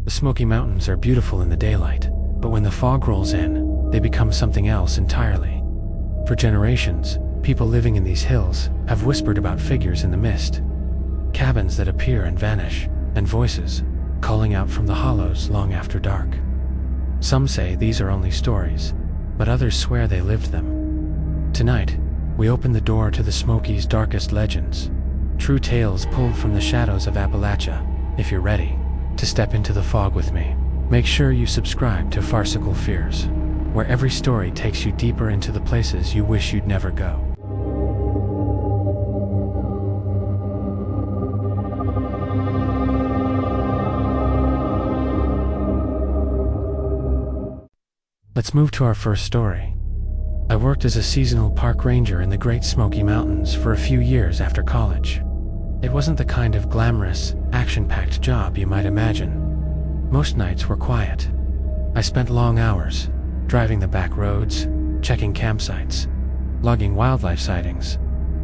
The Smoky Mountains are beautiful in the daylight, but when the fog rolls in, they become something else entirely. For generations, people living in these hills have whispered about figures in the mist, cabins that appear and vanish, and voices calling out from the hollows long after dark. Some say these are only stories, but others swear they lived them. Tonight, we open the door to the Smokies' darkest legends, true tales pulled from the shadows of Appalachia. If you're ready to step into the fog with me, make sure you subscribe to Farcical Fears, where every story takes you deeper into the places you wish you'd never go. Let's move to our first story. I worked as a seasonal park ranger in the Great Smoky Mountains for a few years after college. It wasn't the kind of glamorous, action-packed job you might imagine. Most nights were quiet. I spent long hours driving the back roads, checking campsites, logging wildlife sightings,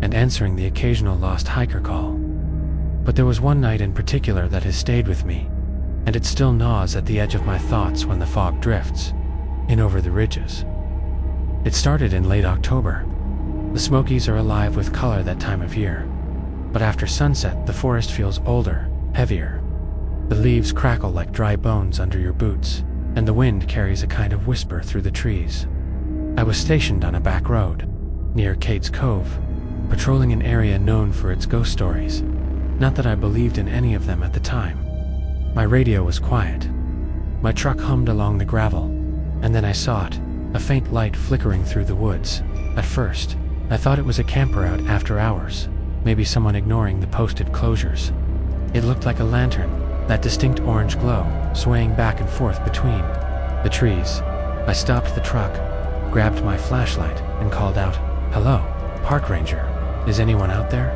and answering the occasional lost hiker call. But there was one night in particular that has stayed with me, and it still gnaws at the edge of my thoughts when the fog drifts in over the ridges. It started in late October. The Smokies are alive with color that time of year, but after sunset the forest feels older, heavier. The leaves crackle like dry bones under your boots, and the wind carries a kind of whisper through the trees. I was stationed on a back road, near Cade's Cove, patrolling an area known for its ghost stories. Not that I believed in any of them at the time. My radio was quiet. My truck hummed along the gravel, and then I saw it, a faint light flickering through the woods. At first, I thought it was a camper out after hours, maybe someone ignoring the posted closures. It looked like a lantern, that distinct orange glow, swaying back and forth between the trees. I stopped the truck, grabbed my flashlight, and called out, "Hello, park ranger. Is anyone out there?"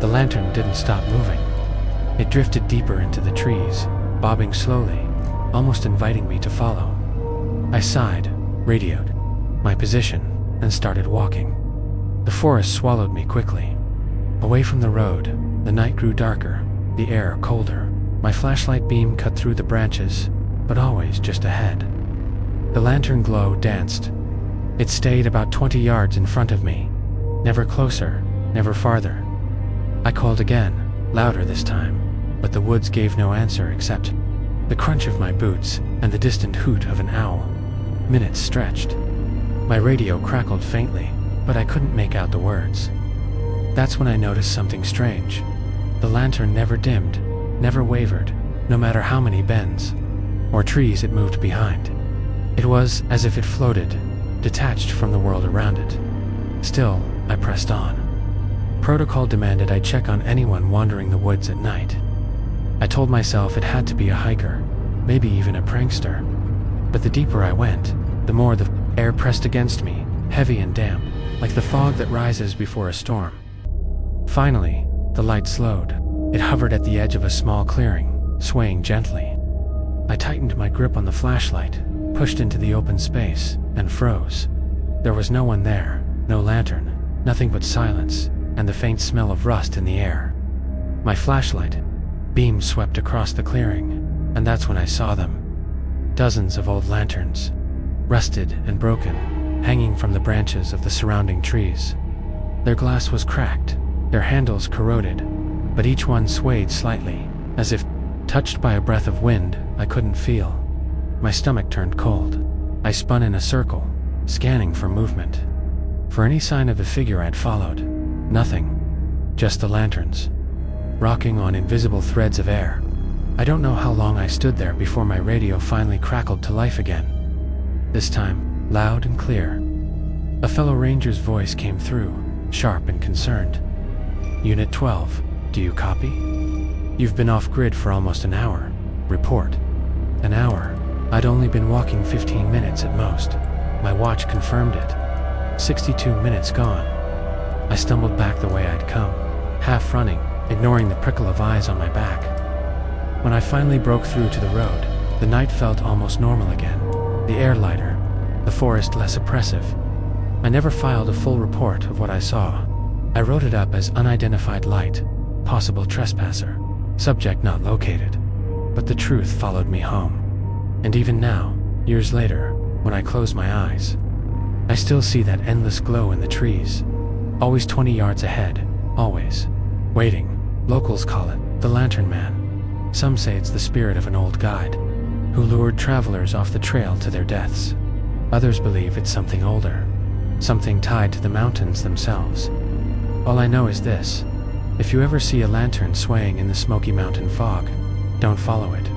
The lantern didn't stop moving. It drifted deeper into the trees, bobbing slowly, almost inviting me to follow. I sighed, radioed my position, and started walking. The forest swallowed me quickly. Away from the road, the night grew darker, the air colder. My flashlight beam cut through the branches, but always just ahead. The lantern glow danced. It stayed about 20 yards in front of me, never closer, never farther. I called again, louder this time, but the woods gave no answer except the crunch of my boots and the distant hoot of an owl. Minutes stretched. My radio crackled faintly, but I couldn't make out the words. That's when I noticed something strange. The lantern never dimmed, never wavered, no matter how many bends or trees it moved behind. It was as if it floated, detached from the world around it. Still, I pressed on. Protocol demanded I check on anyone wandering the woods at night. I told myself it had to be a hiker, maybe even a prankster. But the deeper I went, the more the air pressed against me, heavy and damp, like the fog that rises before a storm. Finally, the light slowed. It hovered at the edge of a small clearing, swaying gently. I tightened my grip on the flashlight, pushed into the open space, and froze. There was no one there, no lantern, nothing but silence, and the faint smell of rust in the air. My flashlight beam swept across the clearing, and that's when I saw them. Dozens of old lanterns, rusted and broken, hanging from the branches of the surrounding trees. Their glass was cracked, their handles corroded, but each one swayed slightly, as if touched by a breath of wind I couldn't feel. My stomach turned cold. I spun in a circle, scanning for movement, for any sign of the figure I'd followed. Nothing, just the lanterns, rocking on invisible threads of air. I don't know how long I stood there before my radio finally crackled to life again. This time, loud and clear. A fellow ranger's voice came through, sharp and concerned. "Unit 12, do you copy? You've been off-grid for almost an hour. Report." An hour? I'd only been walking 15 minutes at most. My watch confirmed it. 62 minutes gone. I stumbled back the way I'd come, half running, ignoring the prickle of eyes on my back. When I finally broke through to the road, the night felt almost normal again. The air lighter, the forest less oppressive. I never filed a full report of what I saw. I wrote it up as unidentified light, possible trespasser, subject not located. but the truth followed me home. And even now, years later, when I close my eyes, I still see that endless glow in the trees, always 20 yards ahead, always waiting. Locals call it the Lantern Man. Some say it's the spirit of an old guide who lured travelers off the trail to their deaths. Others believe it's something older, something tied to the mountains themselves. All I know is this: if you ever see a lantern swaying in the Smoky Mountain fog, don't follow it.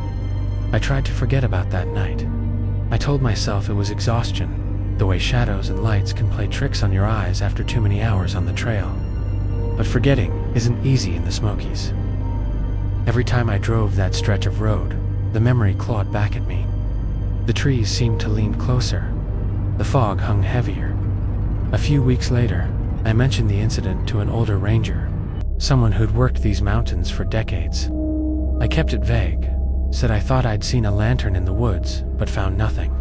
I tried to forget about that night. I told myself it was exhaustion, the way shadows and lights can play tricks on your eyes after too many hours on the trail. But forgetting isn't easy in the Smokies. Every time I drove that stretch of road, the memory clawed back at me. The trees seemed to lean closer. The fog hung heavier. A few weeks later, I mentioned the incident to an older ranger, someone who'd worked these mountains for decades. I kept it vague, said I thought I'd seen a lantern in the woods, but found nothing.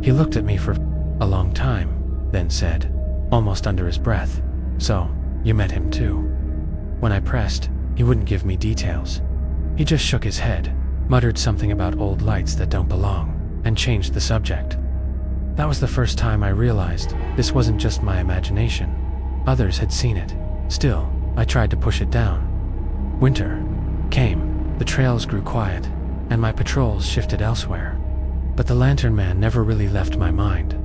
He looked at me for a long time, then said, almost under his breath, "So, you met him too?" When I pressed, he wouldn't give me details. He just shook his head, muttered something about old lights that don't belong, and changed the subject. That was the first time I realized this wasn't just my imagination. Others had seen it. Still, I tried to push it down. Winter came, the trails grew quiet, and my patrols shifted elsewhere. But the Lantern Man never really left my mind.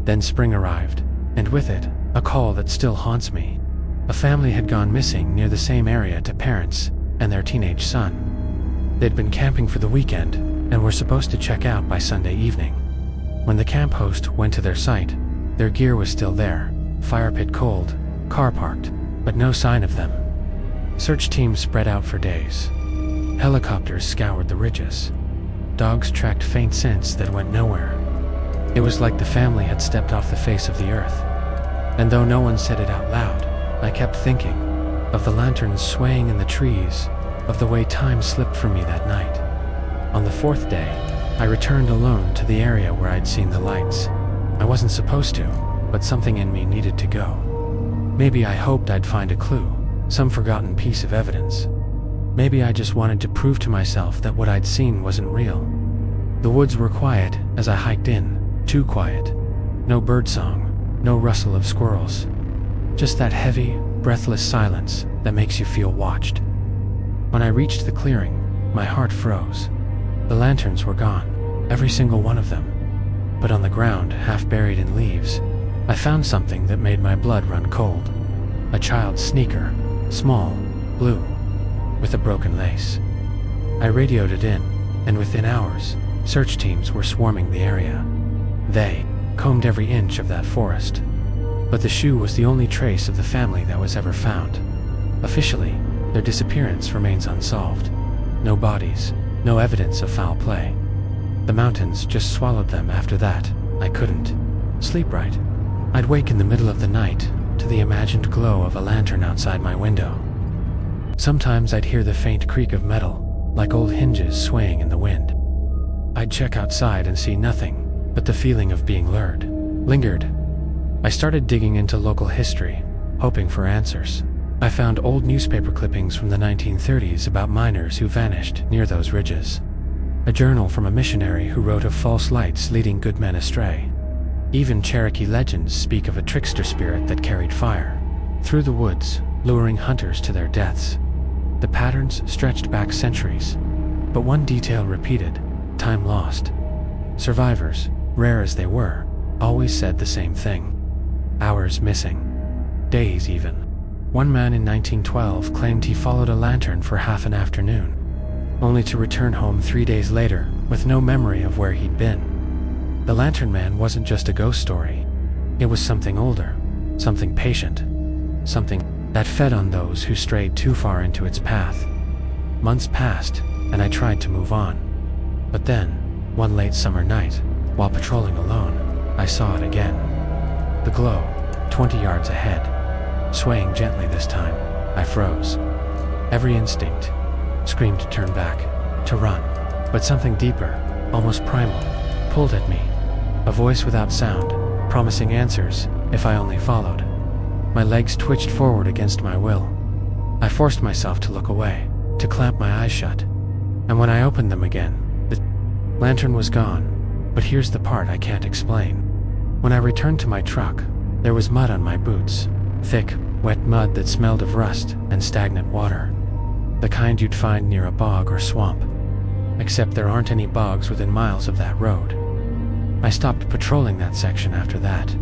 Then spring arrived, and with it, a call that still haunts me. A family had gone missing near the same area to parents and their teenage son. They'd been camping for the weekend and were supposed to check out by Sunday evening. When the camp host went to their site, their gear was still there, fire pit cold, car parked, but no sign of them. Search teams spread out for days. Helicopters scoured the ridges. Dogs tracked faint scents that went nowhere. It was like the family had stepped off the face of the earth. And though no one said it out loud, I kept thinking of the lanterns swaying in the trees, of the way time slipped from me that night. On the fourth day, I returned alone to the area where I'd seen the lights. I wasn't supposed to, but something in me needed to go. Maybe I hoped I'd find a clue, some forgotten piece of evidence. Maybe I just wanted to prove to myself that what I'd seen wasn't real. The woods were quiet as I hiked in, too quiet. No birdsong, no rustle of squirrels. Just that heavy, breathless silence that makes you feel watched. When I reached the clearing, my heart froze. The lanterns were gone, every single one of them. But on the ground, half buried in leaves, I found something that made my blood run cold. A child's sneaker, small, blue, with a broken lace. I radioed it in, and within hours, search teams were swarming the area. They combed every inch of that forest. But the shoe was the only trace of the family that was ever found. Officially, their disappearance remains unsolved. No bodies, no evidence of foul play. The mountains just swallowed them after that. I couldn't sleep right. I'd wake in the middle of the night to the imagined glow of a lantern outside my window. Sometimes I'd hear the faint creak of metal, like old hinges swaying in the wind. I'd check outside and see nothing, but the feeling of being lured lingered. I started digging into local history, hoping for answers. I found old newspaper clippings from the 1930s about miners who vanished near those ridges. A journal from a missionary who wrote of false lights leading good men astray. Even Cherokee legends speak of a trickster spirit that carried fire through the woods, luring hunters to their deaths. The patterns stretched back centuries, but one detail repeated: time lost. Survivors, rare as they were, always said the same thing. Hours missing. Days even. One man in 1912 claimed he followed a lantern for half an afternoon, only to return home 3 days later with no memory of where he'd been. The Lantern Man wasn't just a ghost story. It was something older, something patient, something that fed on those who strayed too far into its path. Months passed, and I tried to move on. But then, one late summer night, while patrolling alone, I saw it again. The glow, 20 yards ahead. Swaying gently this time, I froze. Every instinct screamed to turn back, to run. But something deeper, almost primal, pulled at me. A voice without sound, promising answers if I only followed. My legs twitched forward against my will. I forced myself to look away, to clamp my eyes shut. And when I opened them again, the lantern was gone. But here's the part I can't explain. When I returned to my truck, there was mud on my boots. Thick, wet mud that smelled of rust and stagnant water. The kind you'd find near a bog or swamp. Except there aren't any bogs within miles of that road. I stopped patrolling that section after that.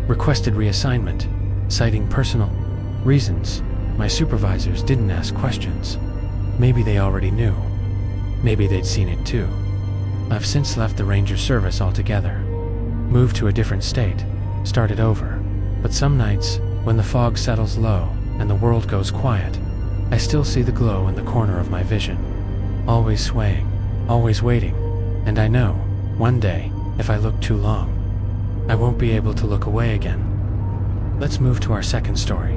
Requested reassignment, citing personal reasons. My supervisors didn't ask questions. Maybe they already knew. Maybe they'd seen it too. I've since left the ranger service altogether. Moved to a different state, started over. But some nights, when the fog settles low and the world goes quiet, I still see the glow in the corner of my vision. Always swaying, always waiting, and I know, one day, if I look too long, I won't be able to look away again. Let's move to our second story.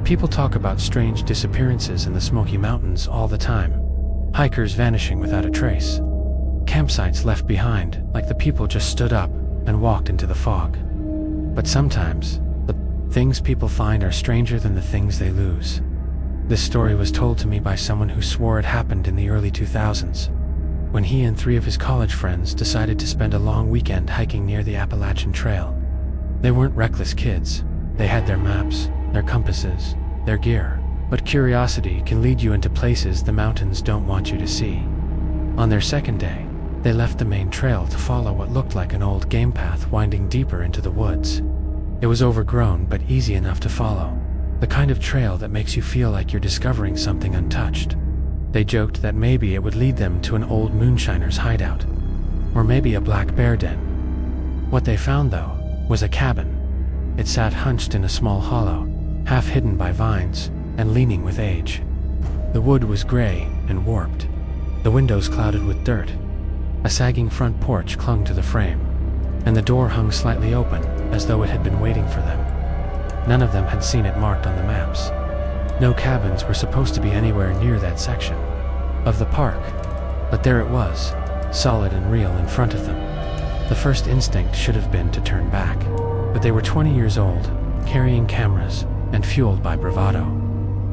People talk about strange disappearances in the Smoky Mountains all the time. Hikers vanishing without a trace. Campsites left behind, like the people just stood up and walked into the fog. But sometimes, the things people find are stranger than the things they lose. This story was told to me by someone who swore it happened in the early 2000s, when he and 3 of his college friends decided to spend a long weekend hiking near the Appalachian Trail. They weren't reckless kids. They had their maps, their compasses, their gear, but curiosity can lead you into places the mountains don't want you to see. On their second day, they left the main trail to follow what looked like an old game path winding deeper into the woods. It was overgrown but easy enough to follow. The kind of trail that makes you feel like you're discovering something untouched. They joked that maybe it would lead them to an old moonshiner's hideout, or maybe a black bear den. What they found, though, was a cabin. It sat hunched in a small hollow, half hidden by vines and leaning with age. The wood was gray and warped, the windows clouded with dirt. A sagging front porch clung to the frame, and the door hung slightly open as though it had been waiting for them. None of them had seen it marked on the maps. No cabins were supposed to be anywhere near that section of the park, but there it was, solid and real in front of them. The first instinct should have been to turn back, but they were 20 years old, carrying cameras, and fueled by bravado.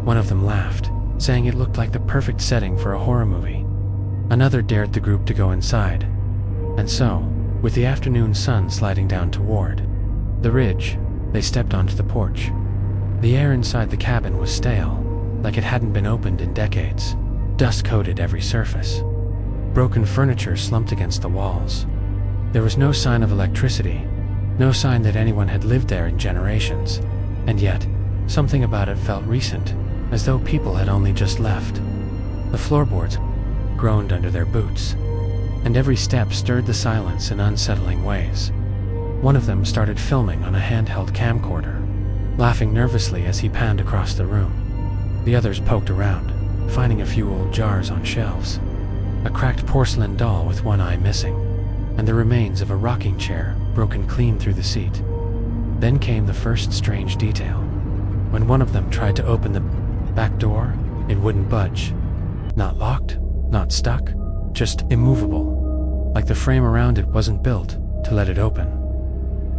One of them laughed, saying it looked like the perfect setting for a horror movie. Another dared the group to go inside. And so, with the afternoon sun sliding down toward the ridge, they stepped onto the porch. The air inside the cabin was stale, like it hadn't been opened in decades. Dust coated every surface. Broken furniture slumped against the walls. There was no sign of electricity, no sign that anyone had lived there in generations. And yet, something about it felt recent, as though people had only just left. The floorboards groaned under their boots, and every step stirred the silence in unsettling ways. One of them started filming on a handheld camcorder, laughing nervously as he panned across the room. The others poked around, finding a few old jars on shelves, a cracked porcelain doll with one eye missing, and the remains of a rocking chair broken clean through the seat. Then came the first strange detail. When one of them tried to open the back door, it wouldn't budge. Not locked, not stuck, just immovable, like the frame around it wasn't built to let it open.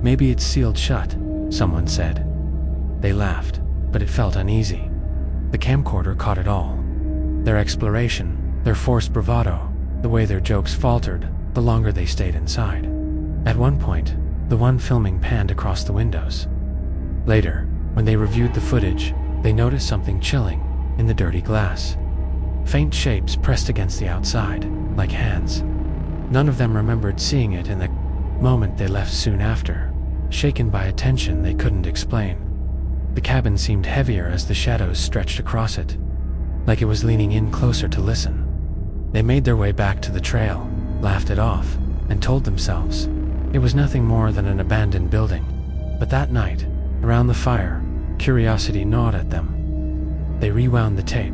Maybe it's sealed shut, someone said. They laughed, but it felt uneasy. The camcorder caught it all. Their exploration, their forced bravado, the way their jokes faltered the longer they stayed inside. At one point, the one filming panned across the windows. Later, when they reviewed the footage, they noticed something chilling in the dirty glass. Faint shapes pressed against the outside, like hands. None of them remembered seeing it in the moment they left soon after, shaken by a tension they couldn't explain. The cabin seemed heavier as the shadows stretched across it, like it was leaning in closer to listen. They made their way back to the trail, laughed it off, and told themselves it was nothing more than an abandoned building. But that night, around the fire, curiosity gnawed at them. They rewound the tape.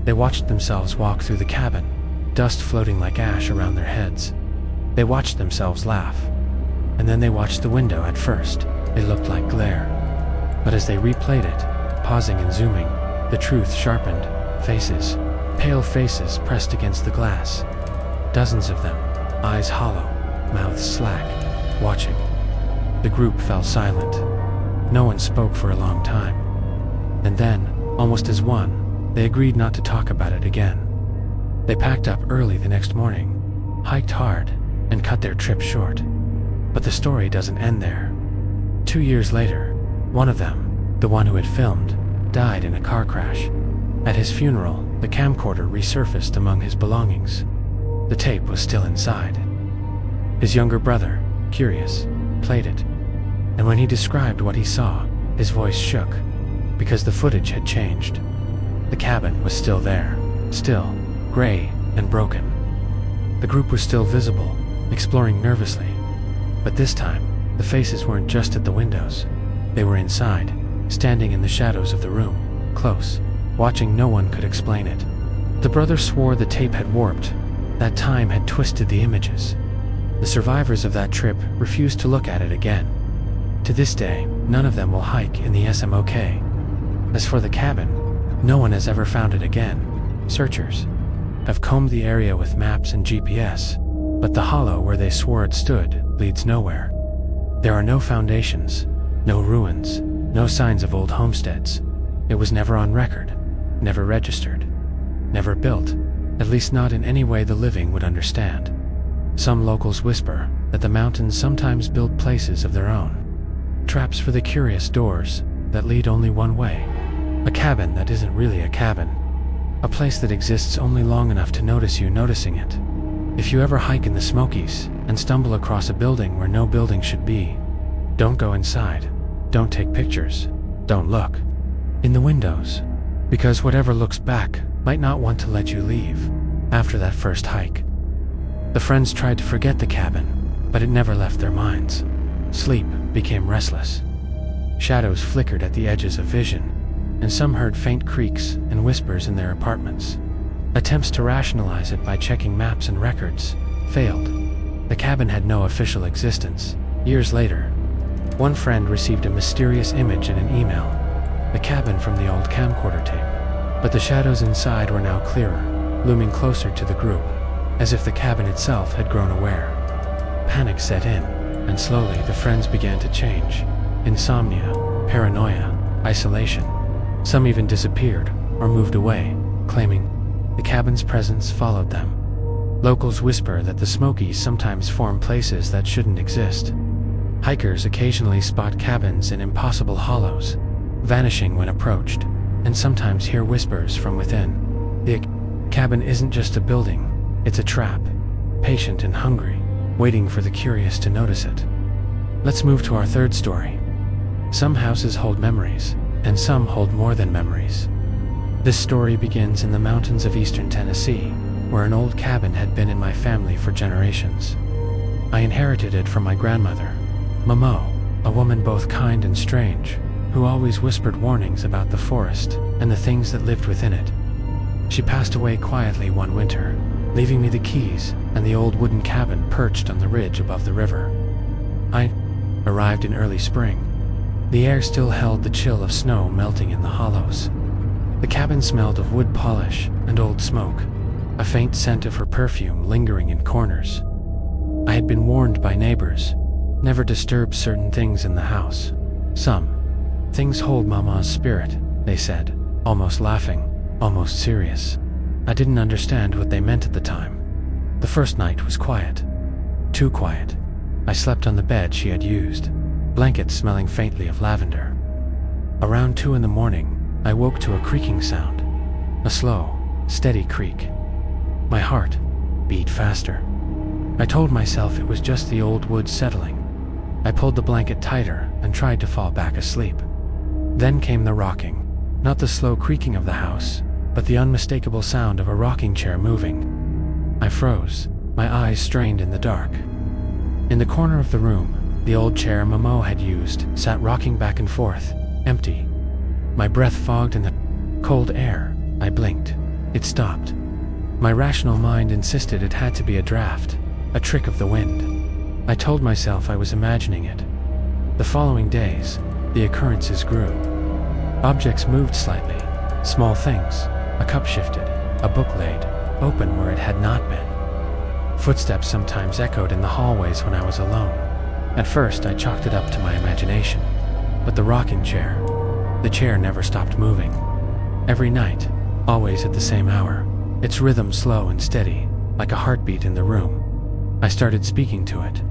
They watched themselves walk through the cabin, dust floating like ash around their heads. They watched themselves laugh. And then they watched the window. At first, it looked like glare. But as they replayed it, pausing and zooming, the truth sharpened. Faces, pale faces pressed against the glass. Dozens of them, eyes hollow, mouths slack, watching. The group fell silent. No one spoke for a long time. And then, almost as one, they agreed not to talk about it again. They packed up early the next morning, hiked hard, and cut their trip short. But the story doesn't end there. 2 years later, one of them, the one who had filmed, died in a car crash. At his funeral, the camcorder resurfaced among his belongings. The tape was still inside. His younger brother, curious, played it, and when he described what he saw, his voice shook, because the footage had changed. The cabin was still there, still, gray and broken. The group was still visible, exploring nervously. But this time, the faces weren't just at the windows. They were inside, standing in the shadows of the room, close, watching. No one could explain it. The brother swore the tape had warped, that time had twisted the images. The survivors of that trip refused to look at it again. To this day, none of them will hike in the Smoky. As for the cabin, no one has ever found it again. Searchers have combed the area with maps and GPS, but the hollow where they swore it stood leads nowhere. There are no foundations, no ruins, no signs of old homesteads. It was never on record, never registered, never built, at least not in any way the living would understand. Some locals whisper that the mountains sometimes build places of their own. Traps for the curious, doors that lead only one way. A cabin that isn't really a cabin. A place that exists only long enough to notice you noticing it. If you ever hike in the Smokies and stumble across a building where no building should be, don't go inside. Don't take pictures. Don't look in the windows, because whatever looks back might not want to let you leave after that first hike. The friends tried to forget the cabin, but it never left their minds. Sleep became restless. Shadows flickered at the edges of vision, and some heard faint creaks and whispers in their apartments. Attempts to rationalize it by checking maps and records failed. The cabin had no official existence. Years later, one friend received a mysterious image in an email, the cabin from the old camcorder tape. But the shadows inside were now clearer, looming closer to the group, as if the cabin itself had grown aware. Panic set in, and slowly the friends began to change. Insomnia, paranoia, isolation. Some even disappeared or moved away, claiming the cabin's presence followed them. Locals whisper that the Smokies sometimes form places that shouldn't exist. Hikers occasionally spot cabins in impossible hollows, vanishing when approached, and sometimes hear whispers from within. The cabin isn't just a building, it's a trap, patient and hungry, waiting for the curious to notice it. Let's move to our third story. Some houses hold memories, and some hold more than memories. This story begins in the mountains of eastern Tennessee, where an old cabin had been in my family for generations. I inherited it from my grandmother, Momo, a woman both kind and strange, who always whispered warnings about the forest and the things that lived within it. She passed away quietly one winter, leaving me the keys and the old wooden cabin perched on the ridge above the river. I arrived in early spring. The air still held the chill of snow melting in the hollows. The cabin smelled of wood polish and old smoke, a faint scent of her perfume lingering in corners. I had been warned by neighbors, never disturb certain things in the house. Some things hold Mama's spirit, they said, almost laughing, almost serious. I didn't understand what they meant at the time. The first night was quiet. Too quiet. I slept on the bed she had used, blankets smelling faintly of lavender. Around 2 a.m, I woke to a creaking sound, a slow, steady creak. My heart beat faster. I told myself it was just the old wood settling. I pulled the blanket tighter and tried to fall back asleep. Then came the rocking, not the slow creaking of the house, but the unmistakable sound of a rocking chair moving. I froze, my eyes strained in the dark. In the corner of the room, the old chair Momo had used sat rocking back and forth, empty. My breath fogged in the cold air. I blinked. It stopped. My rational mind insisted it had to be a draft, a trick of the wind. I told myself I was imagining it. The following days, the occurrences grew. Objects moved slightly, small things. A cup shifted, a book laid open where it had not been. Footsteps sometimes echoed in the hallways when I was alone. At first, I chalked it up to my imagination, but the rocking chair, the chair never stopped moving. Every night, always at the same hour, its rhythm slow and steady, like a heartbeat in the room. I started speaking to it.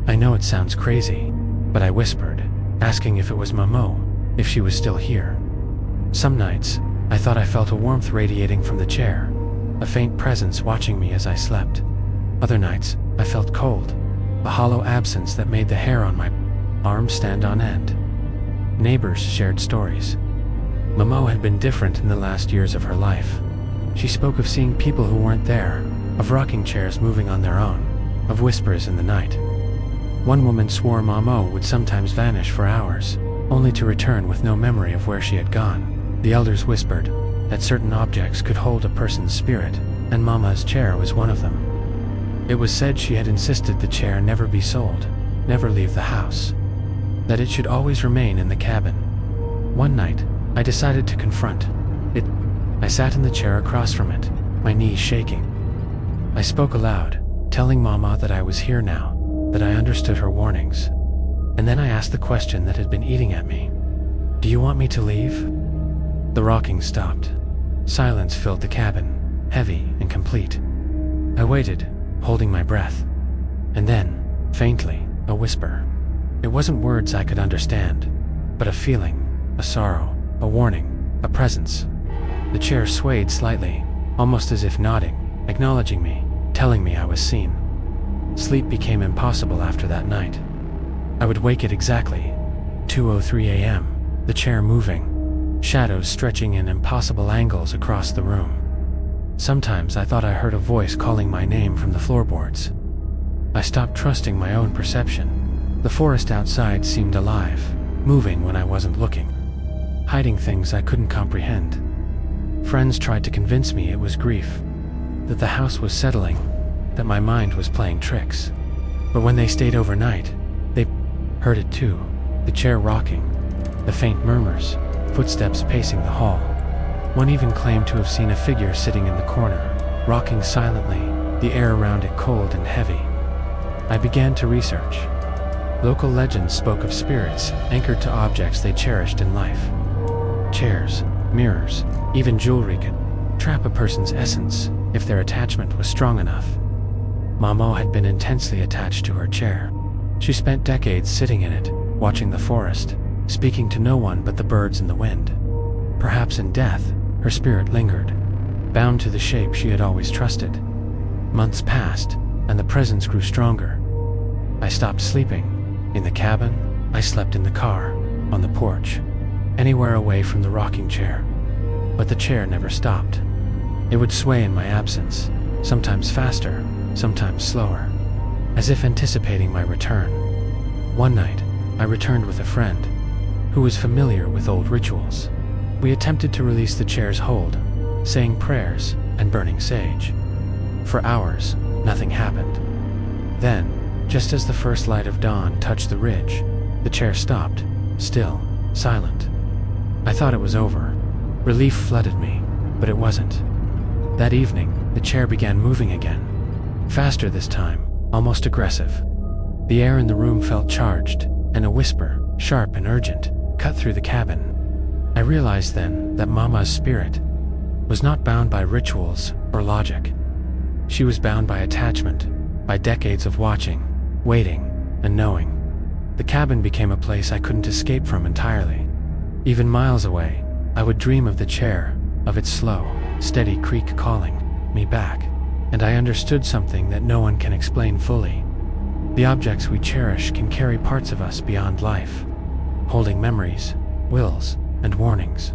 I know it sounds crazy, but I whispered, asking if it was Momo, if she was still here. Some nights, I thought I felt a warmth radiating from the chair, a faint presence watching me as I slept. Other nights, I felt cold, a hollow absence that made the hair on my arms stand on end. Neighbors shared stories. Momo had been different in the last years of her life. She spoke of seeing people who weren't there, of rocking chairs moving on their own, of whispers in the night. One woman swore Momo would sometimes vanish for hours, only to return with no memory of where she had gone. The elders whispered that certain objects could hold a person's spirit, and Mama's chair was one of them. It was said she had insisted the chair never be sold, never leave the house, that it should always remain in the cabin. One night, I decided to confront it. I sat in the chair across from it, my knees shaking. I spoke aloud, telling Mama that I was here now, that I understood her warnings. And then I asked the question that had been eating at me. Do you want me to leave? The rocking stopped. Silence filled the cabin, heavy and complete. I waited, holding my breath. And then, faintly, a whisper. It wasn't words I could understand, but a feeling, a sorrow, a warning, a presence. The chair swayed slightly, almost as if nodding, acknowledging me, telling me I was seen. Sleep became impossible after that night. I would wake at exactly 2:03 a.m., the chair moving, shadows stretching in impossible angles across the room. Sometimes I thought I heard a voice calling my name from the floorboards. I stopped trusting my own perception. The forest outside seemed alive, moving when I wasn't looking, hiding things I couldn't comprehend. Friends tried to convince me it was grief, that the house was settling, that my mind was playing tricks. But when they stayed overnight, they heard it too, the chair rocking, the faint murmurs, footsteps pacing the hall. One even claimed to have seen a figure sitting in the corner, rocking silently, the air around it cold and heavy. I began to research. Local legends spoke of spirits anchored to objects they cherished in life. Chairs, mirrors, even jewelry could trap a person's essence if their attachment was strong enough. Momo had been intensely attached to her chair. She spent decades sitting in it, watching the forest, speaking to no one but the birds and the wind. Perhaps in death, her spirit lingered, bound to the shape she had always trusted. Months passed, and the presence grew stronger. I stopped sleeping. In the cabin, I slept in the car, on the porch, anywhere away from the rocking chair. But the chair never stopped. It would sway in my absence, sometimes faster, sometimes slower, as if anticipating my return. One night, I returned with a friend, who was familiar with old rituals. We attempted to release the chair's hold, saying prayers and burning sage. For hours, nothing happened. Then, just as the first light of dawn touched the ridge, the chair stopped, still, silent. I thought it was over. Relief flooded me, but it wasn't. That evening, the chair began moving again. Faster this time, almost aggressive. The air in the room felt charged, and a whisper, sharp and urgent, cut through the cabin. I realized then that Mama's spirit was not bound by rituals or logic. She was bound by attachment, by decades of watching, waiting, and knowing. The cabin became a place I couldn't escape from entirely. Even miles away, I would dream of the chair, of its slow, steady creak calling me back, and I understood something that no one can explain fully. The objects we cherish can carry parts of us beyond life, holding memories, wills, and warnings.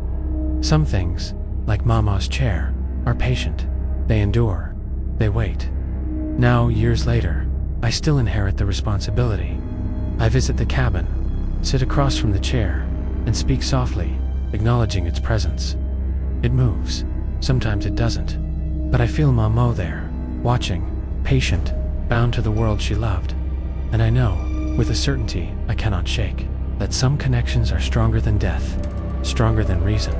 Some things, like Mama's chair, are patient. They endure. They wait. Now, years later, I still inherit the responsibility. I visit the cabin, sit across from the chair, and speak softly, acknowledging its presence. It moves. Sometimes it doesn't. But I feel Momo there, watching, patient, bound to the world she loved. And I know, with a certainty I cannot shake, that some connections are stronger than death, stronger than reason,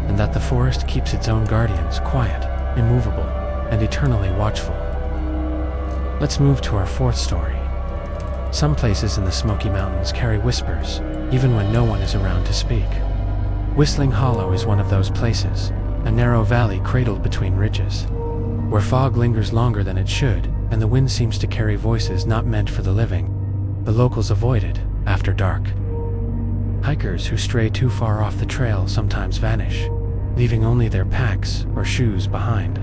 and that the forest keeps its own guardians quiet, immovable, and eternally watchful. Let's move to our fourth story. Some places in the Smoky Mountains carry whispers, even when no one is around to speak. Whistling Hollow is one of those places, a narrow valley cradled between ridges, where fog lingers longer than it should, and the wind seems to carry voices not meant for the living. The locals avoid it after dark. Hikers who stray too far off the trail sometimes vanish, leaving only their packs or shoes behind,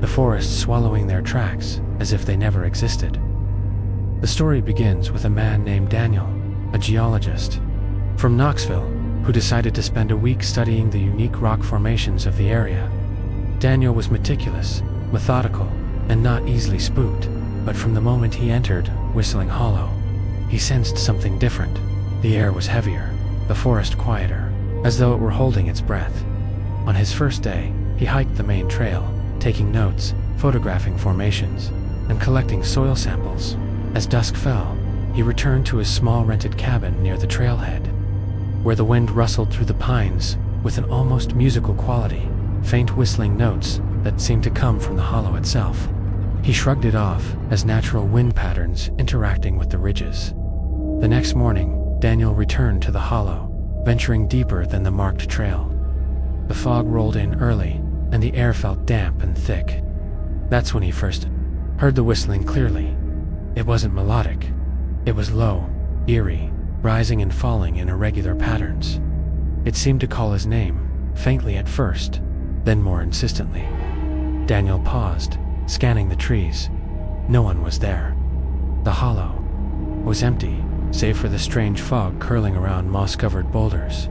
the forest swallowing their tracks as if they never existed. The story begins with a man named Daniel, a geologist from Knoxville, who decided to spend a week studying the unique rock formations of the area. Daniel was meticulous, methodical, and not easily spooked, but from the moment he entered Whistling Hollow, he sensed something different. The air was heavier, the forest quieter, as though it were holding its breath. On his first day, he hiked the main trail, taking notes, photographing formations, and collecting soil samples. As dusk fell, he returned to his small rented cabin near the trailhead, where the wind rustled through the pines with an almost musical quality, faint whistling notes that seemed to come from the hollow itself. He shrugged it off as natural wind patterns interacting with the ridges. The next morning, Daniel returned to the hollow, venturing deeper than the marked trail. The fog rolled in early, and the air felt damp and thick. That's when he first heard the whistling clearly. It wasn't melodic. It was low, eerie, rising and falling in irregular patterns. It seemed to call his name, faintly at first, then more insistently. Daniel paused, scanning the trees. No one was there. The hollow was empty, save for the strange fog curling around moss-covered boulders.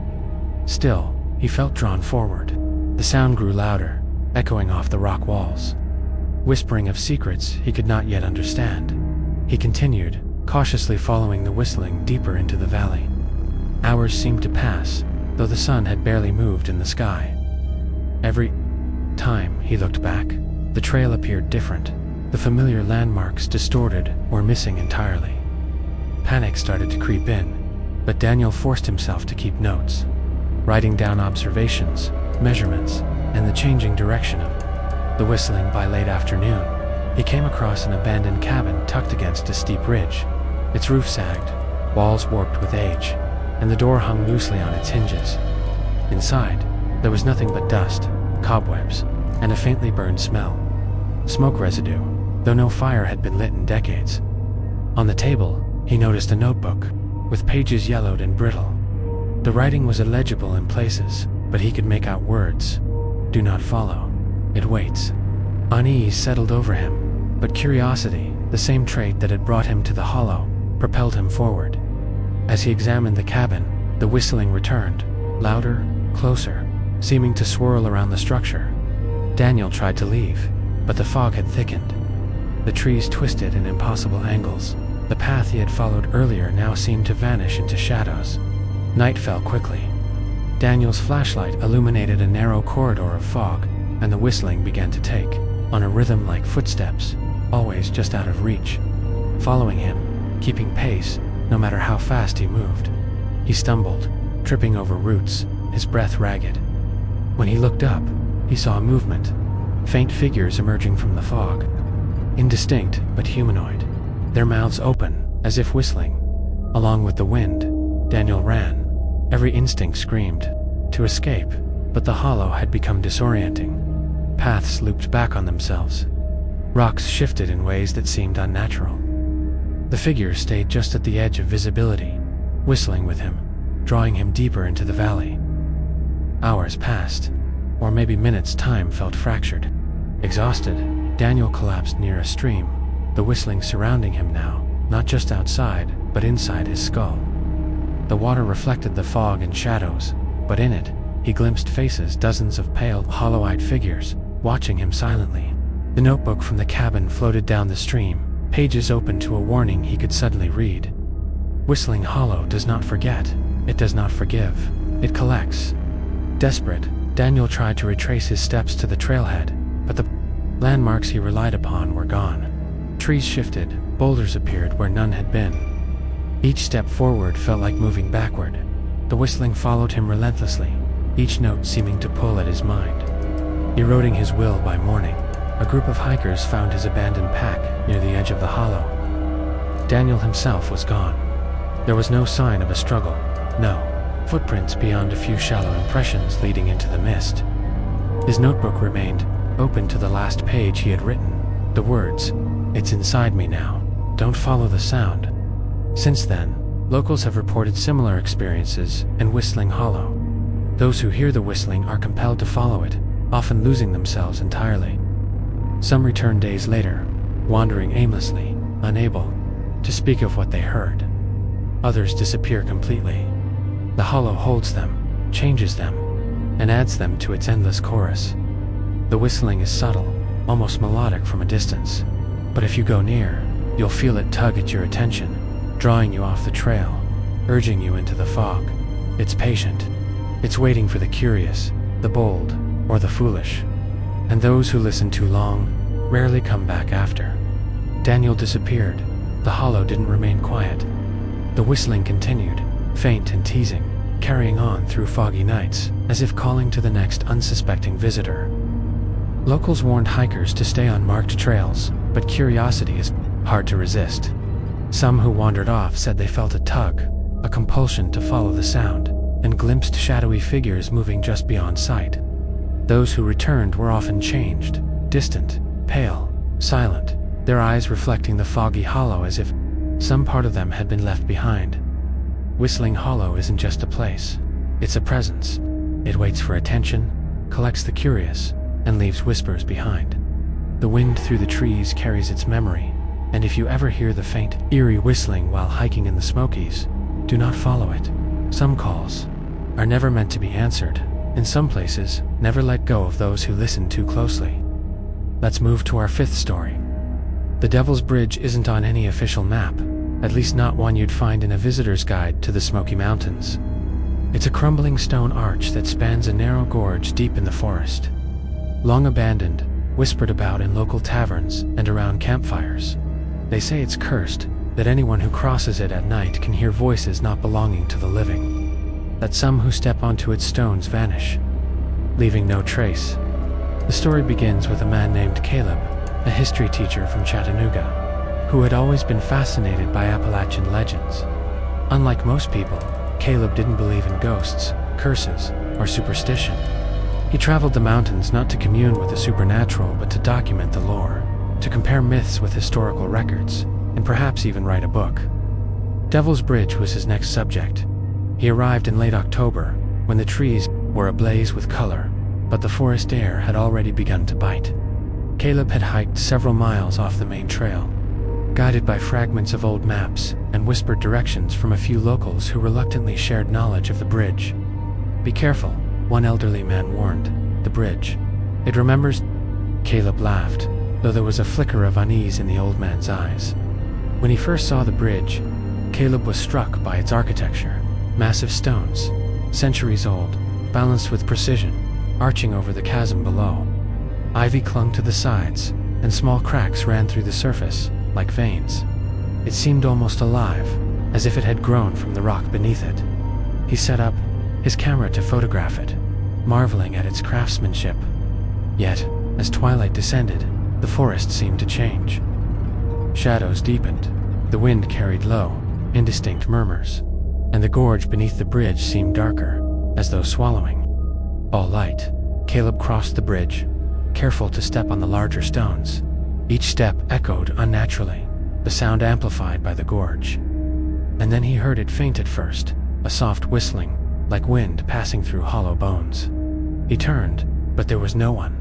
Still, he felt drawn forward. The sound grew louder, echoing off the rock walls, whispering of secrets he could not yet understand. He continued, cautiously following the whistling deeper into the valley. Hours seemed to pass, though the sun had barely moved in the sky. Every time he looked back, the trail appeared different, the familiar landmarks distorted or missing entirely. Panic started to creep in, but Daniel forced himself to keep notes, writing down observations, measurements, and the changing direction of the whistling. By late afternoon, he came across an abandoned cabin tucked against a steep ridge. Its roof sagged, walls warped with age, and the door hung loosely on its hinges. Inside, there was nothing but dust, cobwebs, and a faintly burned smell. Smoke residue, though no fire had been lit in decades. On the table, he noticed a notebook, with pages yellowed and brittle. The writing was illegible in places, but he could make out words. Do not follow. It waits. Unease settled over him, but curiosity, the same trait that had brought him to the hollow, propelled him forward. As he examined the cabin, the whistling returned, louder, closer, seeming to swirl around the structure. Daniel tried to leave, but the fog had thickened. The trees twisted in impossible angles. The path he had followed earlier now seemed to vanish into shadows. Night fell quickly. Daniel's flashlight illuminated a narrow corridor of fog, and the whistling began to take on a rhythm like footsteps, always just out of reach, following him, keeping pace, no matter how fast he moved. He stumbled, tripping over roots, his breath ragged. When he looked up, he saw movement, faint figures emerging from the fog. Indistinct, but humanoid, their mouths open, as if whistling. Along with the wind, Daniel ran. Every instinct screamed to escape, but the hollow had become disorienting. Paths looped back on themselves. Rocks shifted in ways that seemed unnatural. The figures stayed just at the edge of visibility, whistling with him, drawing him deeper into the valley. Hours passed, or maybe minutes. Time felt fractured. Exhausted, Daniel collapsed near a stream, the whistling surrounding him now, not just outside, but inside his skull. The water reflected the fog and shadows, but in it, he glimpsed faces, dozens of pale, hollow-eyed figures, watching him silently. The notebook from the cabin floated down the stream, pages open to a warning he could suddenly read. Whistling Hollow does not forget. It does not forgive. It collects. Desperate, Daniel tried to retrace his steps to the trailhead, but the landmarks he relied upon were gone. Trees shifted, boulders appeared where none had been. Each step forward felt like moving backward. The whistling followed him relentlessly, each note seeming to pull at his mind. Eroding his will. By morning, a group of hikers found his abandoned pack near the edge of the hollow. Daniel himself was gone. There was no sign of a struggle, no footprints beyond a few shallow impressions leading into the mist. His notebook remained open to the last page he had written. The words, "It's inside me now. Don't follow the sound." Since then, locals have reported similar experiences in Whistling Hollow. Those who hear the whistling are compelled to follow it, often losing themselves entirely. Some return days later, wandering aimlessly, unable to speak of what they heard. Others disappear completely. The hollow holds them, changes them, and adds them to its endless chorus. The whistling is subtle, almost melodic from a distance, but if you go near, you'll feel it tug at your attention, drawing you off the trail, urging you into the fog. It's patient. It's waiting for the curious, the bold, or the foolish. And those who listen too long rarely come back after. Daniel disappeared. The hollow didn't remain quiet. The whistling continued, faint and teasing, carrying on through foggy nights, as if calling to the next unsuspecting visitor. Locals warned hikers to stay on marked trails, but curiosity is hard to resist. Some who wandered off said they felt a tug, a compulsion to follow the sound, and glimpsed shadowy figures moving just beyond sight. Those who returned were often changed, distant, pale, silent, their eyes reflecting the foggy hollow as if some part of them had been left behind. Whistling Hollow isn't just a place, it's a presence. It waits for attention, collects the curious, and leaves whispers behind. The wind through the trees carries its memory, and if you ever hear the faint, eerie whistling while hiking in the Smokies, do not follow it. Some calls are never meant to be answered. In some places, never let go of those who listen too closely. Let's move to our fifth story. The Devil's Bridge isn't on any official map, at least not one you'd find in a visitor's guide to the Smoky Mountains. It's a crumbling stone arch that spans a narrow gorge deep in the forest. Long abandoned, whispered about in local taverns and around campfires. They say it's cursed, that anyone who crosses it at night can hear voices not belonging to the living. That some who step onto its stones vanish, leaving no trace. The story begins with a man named Caleb, a history teacher from Chattanooga, who had always been fascinated by Appalachian legends. Unlike most people, Caleb didn't believe in ghosts, curses, or superstition. He traveled the mountains not to commune with the supernatural but to document the lore, to compare myths with historical records, and perhaps even write a book. Devil's Bridge was his next subject. He arrived in late October, when the trees were ablaze with color, but the forest air had already begun to bite. Caleb had hiked several miles off the main trail, guided by fragments of old maps and whispered directions from a few locals who reluctantly shared knowledge of the bridge. "Be careful," one elderly man warned. "The bridge. It remembers." Caleb laughed, though there was a flicker of unease in the old man's eyes. When he first saw the bridge, Caleb was struck by its architecture. Massive stones, centuries old, balanced with precision, arching over the chasm below. Ivy clung to the sides, and small cracks ran through the surface, like veins. It seemed almost alive, as if it had grown from the rock beneath it. He set up his camera to photograph it, marveling at its craftsmanship. Yet, as twilight descended, the forest seemed to change. Shadows deepened, the wind carried low, indistinct murmurs, and the gorge beneath the bridge seemed darker, as though swallowing all light. Caleb crossed the bridge, careful to step on the larger stones. Each step echoed unnaturally, the sound amplified by the gorge. And then he heard it faint at first, a soft whistling, like wind passing through hollow bones. He turned, but there was no one.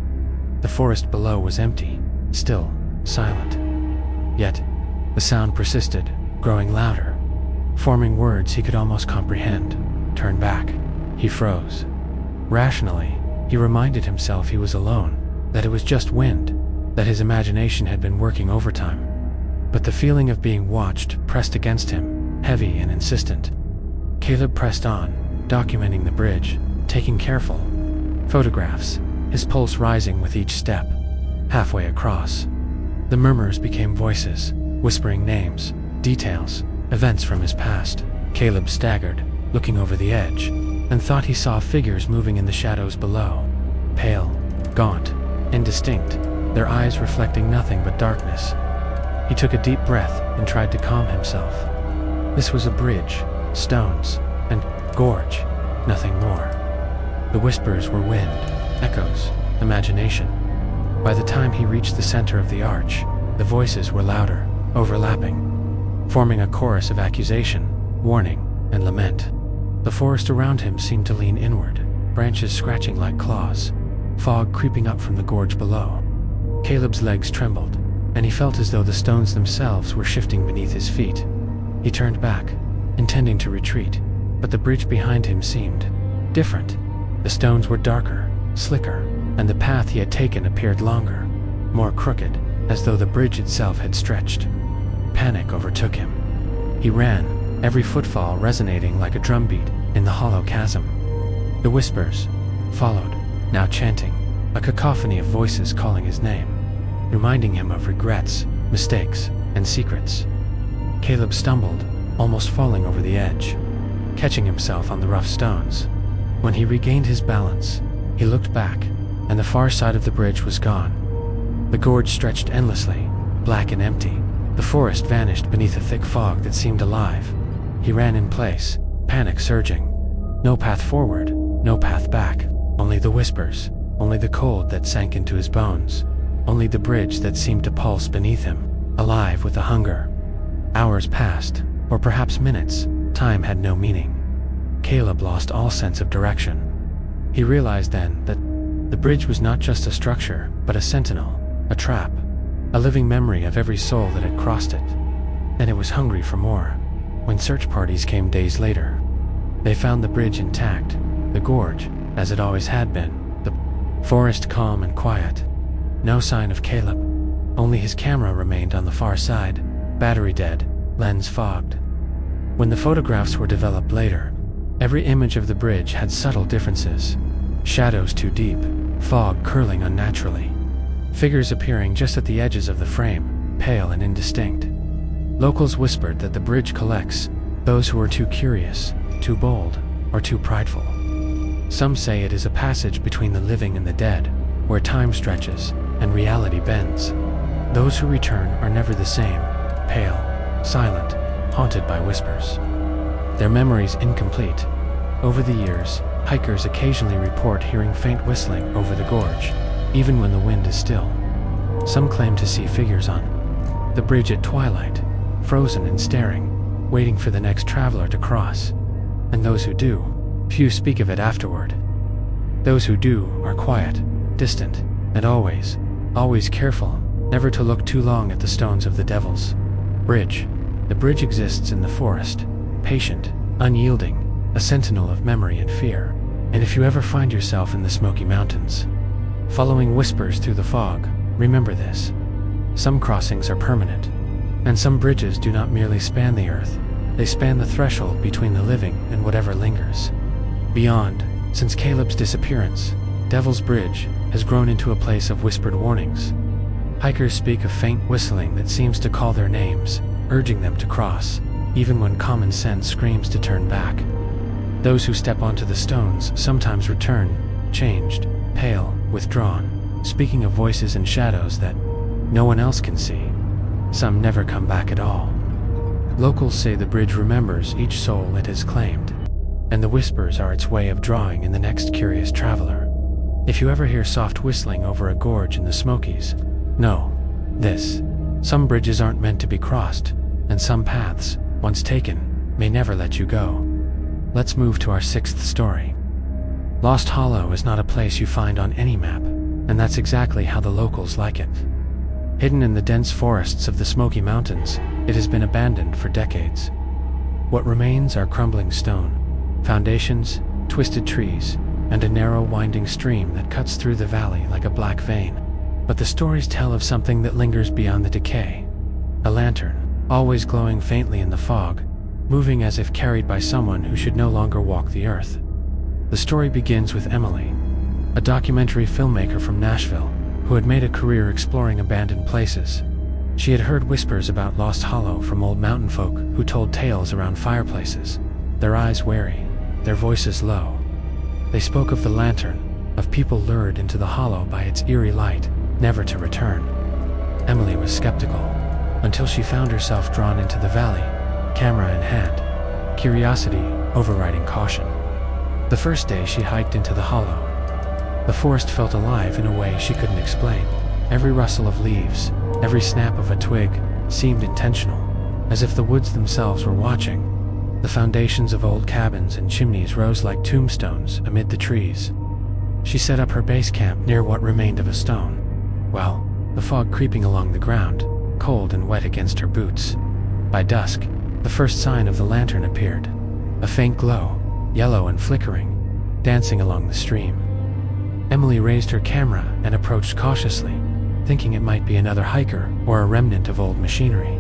The forest below was empty, still, silent. Yet, the sound persisted, growing louder, forming words he could almost comprehend. "Turn back." He froze. Rationally, he reminded himself he was alone, that it was just wind, that his imagination had been working overtime. But the feeling of being watched pressed against him, heavy and insistent. Caleb pressed on, documenting the bridge, taking careful photographs, his pulse rising with each step. Halfway across, the murmurs became voices, whispering names, details, events from his past. Caleb staggered, looking over the edge, and thought he saw figures moving in the shadows below. Pale, gaunt, indistinct, their eyes reflecting nothing but darkness. He took a deep breath and tried to calm himself. This was a bridge, stones, and gorge, nothing more. The whispers were wind, echoes, imagination. By the time he reached the center of the arch, the voices were louder, overlapping, forming a chorus of accusation, warning, and lament. The forest around him seemed to lean inward, branches scratching like claws, fog creeping up from the gorge below. Caleb's legs trembled, and he felt as though the stones themselves were shifting beneath his feet. He turned back, intending to retreat, but the bridge behind him seemed different. The stones were darker, slicker, and the path he had taken appeared longer, more crooked, as though the bridge itself had stretched. Panic overtook him. He ran, every footfall resonating like a drumbeat in the hollow chasm. The whispers followed, now chanting, a cacophony of voices calling his name, reminding him of regrets, mistakes, and secrets. Caleb stumbled, almost falling over the edge, catching himself on the rough stones. When he regained his balance, he looked back, and the far side of the bridge was gone. The gorge stretched endlessly, black and empty. The forest vanished beneath a thick fog that seemed alive. He ran in place, panic surging. No path forward, no path back, only the whispers, only the cold that sank into his bones, only the bridge that seemed to pulse beneath him, alive with a hunger. Hours passed, or perhaps minutes. Time had no meaning. Caleb lost all sense of direction. He realized then that the bridge was not just a structure, but a sentinel, a trap, a living memory of every soul that had crossed it. And it was hungry for more. When search parties came days later, they found the bridge intact, the gorge, as it always had been, the forest calm and quiet. No sign of Caleb. Only his camera remained on the far side, battery dead, lens fogged. When the photographs were developed later, every image of the bridge had subtle differences. Shadows too deep, fog curling unnaturally, figures appearing just at the edges of the frame, pale and indistinct. Locals whispered that the bridge collects those who are too curious, too bold, or too prideful. Some say it is a passage between the living and the dead, where time stretches and reality bends. Those who return are never the same, pale, silent, haunted by whispers. Their memories incomplete. Over the years, hikers occasionally report hearing faint whistling over the gorge, even when the wind is still. Some claim to see figures on the bridge at twilight, frozen and staring, waiting for the next traveler to cross. And those who do, few speak of it afterward. Those who do are quiet, distant, and always careful, never to look too long at the stones of the devil's bridge. The bridge exists in the forest, patient, unyielding, a sentinel of memory and fear. And if you ever find yourself in the Smoky Mountains, following whispers through the fog, remember this. Some crossings are permanent, and some bridges do not merely span the earth, they span the threshold between the living and whatever lingers. Beyond, since Caleb's disappearance, Devil's Bridge has grown into a place of whispered warnings. Hikers speak of faint whistling that seems to call their names, urging them to cross, even when common sense screams to turn back. Those who step onto the stones sometimes return, changed, pale, withdrawn, speaking of voices and shadows that no one else can see. Some never come back at all. Locals say the bridge remembers each soul it has claimed, and the whispers are its way of drawing in the next curious traveler. If you ever hear soft whistling over a gorge in the Smokies, know this: some bridges aren't meant to be crossed, and some paths, once taken, may never let you go. Let's move to our sixth story. Lost Hollow is not a place you find on any map, and that's exactly how the locals like it. Hidden in the dense forests of the Smoky Mountains, it has been abandoned for decades. What remains are crumbling stone, foundations, twisted trees, and a narrow winding stream that cuts through the valley like a black vein. But the stories tell of something that lingers beyond the decay. A lantern, always glowing faintly in the fog, moving as if carried by someone who should no longer walk the earth. The story begins with Emily, a documentary filmmaker from Nashville, who had made a career exploring abandoned places. She had heard whispers about Lost Hollow from old mountain folk who told tales around fireplaces, their eyes wary, their voices low. They spoke of the lantern, of people lured into the hollow by its eerie light, never to return. Emily was skeptical, until she found herself drawn into the valley, camera in hand, curiosity overriding caution. The first day she hiked into the hollow, The forest felt alive in a way she couldn't explain. Every rustle of leaves, every snap of a twig, seemed intentional, as if the woods themselves were watching. The foundations of old cabins and chimneys rose like tombstones amid the trees. She set up her base camp near what remained of a stone. Well, the fog creeping along the ground, cold and wet against her boots. By dusk, the first sign of the lantern appeared. A faint glow, yellow and flickering, dancing along the stream. Emily raised her camera and approached cautiously, thinking it might be another hiker or a remnant of old machinery.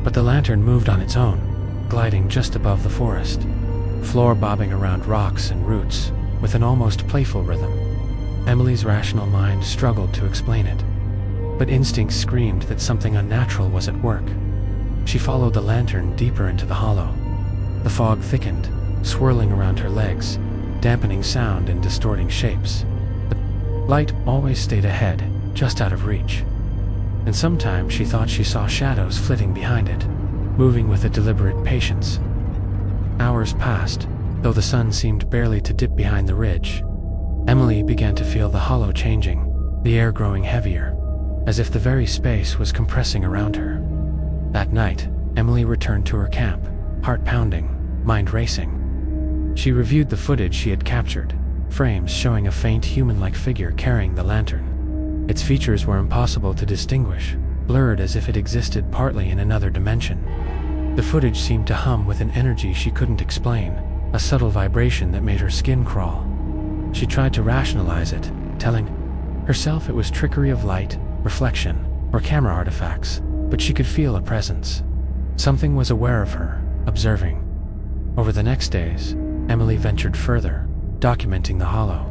But the lantern moved on its own, gliding just above the forest, floor bobbing around rocks and roots with an almost playful rhythm. Emily's rational mind struggled to explain it, but instinct screamed that something unnatural was at work. She followed the lantern deeper into the hollow. The fog thickened, swirling around her legs, dampening sound and distorting shapes. The light always stayed ahead, just out of reach. And sometimes she thought she saw shadows flitting behind it, moving with a deliberate patience. Hours passed, though the sun seemed barely to dip behind the ridge. Emily began to feel the hollow changing, the air growing heavier, as if the very space was compressing around her. That night, Emily returned to her camp, heart pounding, mind racing. She reviewed the footage she had captured, frames showing a faint human-like figure carrying the lantern. Its features were impossible to distinguish, blurred as if it existed partly in another dimension. The footage seemed to hum with an energy she couldn't explain, a subtle vibration that made her skin crawl. She tried to rationalize it, telling herself it was trickery of light, reflection, or camera artifacts, but she could feel a presence. Something was aware of her, observing. Over the next days, Emily ventured further, documenting the hollow.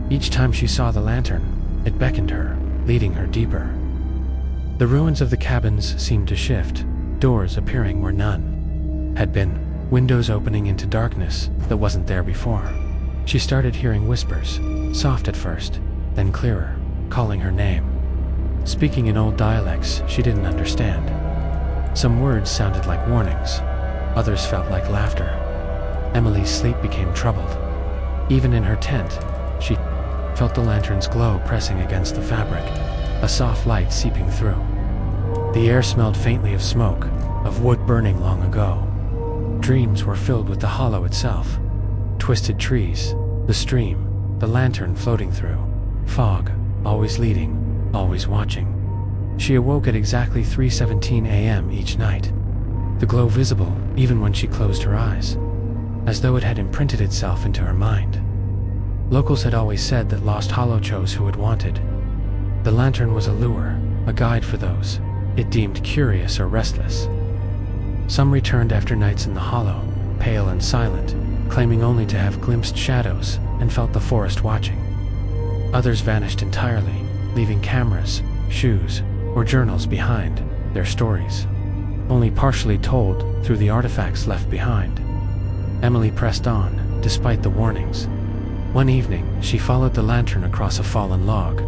Each time she saw the lantern, it beckoned her, leading her deeper. The ruins of the cabins seemed to shift, doors appearing where none had been, windows opening into darkness that wasn't there before. She started hearing whispers, soft at first, then clearer, calling her name. Speaking in old dialects she didn't understand. Some words sounded like warnings, others felt like laughter. Emily's sleep became troubled. Even in her tent, she felt the lantern's glow pressing against the fabric, a soft light seeping through. The air smelled faintly of smoke, of wood burning long ago. Dreams were filled with the hollow itself. Twisted trees, the stream, the lantern floating through. Fog, always leading, always watching. She awoke at exactly 3:17 a.m. each night, the glow visible even when she closed her eyes, as though it had imprinted itself into her mind. Locals had always said that Lost Hollow chose who it wanted. The lantern was a lure, a guide for those it deemed curious or restless. Some returned after nights in the hollow, pale and silent, claiming only to have glimpsed shadows and felt the forest watching. Others vanished entirely, leaving cameras, shoes, or journals behind, their stories only partially told through the artifacts left behind. Emily pressed on, despite the warnings. One evening, she followed the lantern across a fallen log,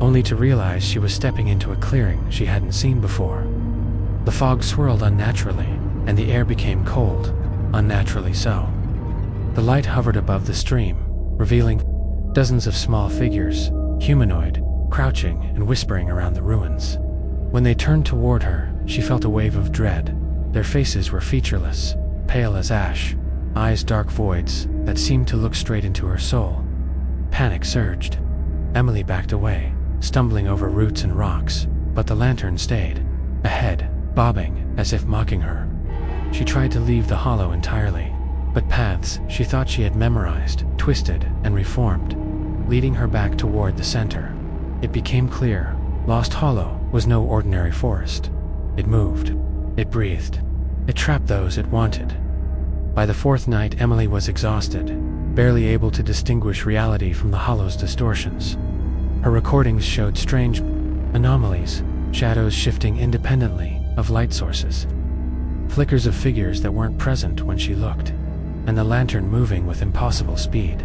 only to realize she was stepping into a clearing she hadn't seen before. The fog swirled unnaturally, and the air became cold, unnaturally so. The light hovered above the stream, revealing dozens of small figures, humanoid, crouching and whispering around the ruins. When they turned toward her, she felt a wave of dread. Their faces were featureless, pale as ash, eyes dark voids that seemed to look straight into her soul. Panic surged. Emily backed away, stumbling over roots and rocks, but the lantern stayed, ahead, bobbing as if mocking her. She tried to leave the hollow entirely, but paths she thought she had memorized twisted and reformed, leading her back toward the center. It became clear, Lost Hollow was no ordinary forest. It moved. It breathed. It trapped those it wanted. By the fourth night, Emily was exhausted, barely able to distinguish reality from the hollow's distortions. Her recordings showed strange anomalies, shadows shifting independently of light sources, flickers of figures that weren't present when she looked, and the lantern moving with impossible speed.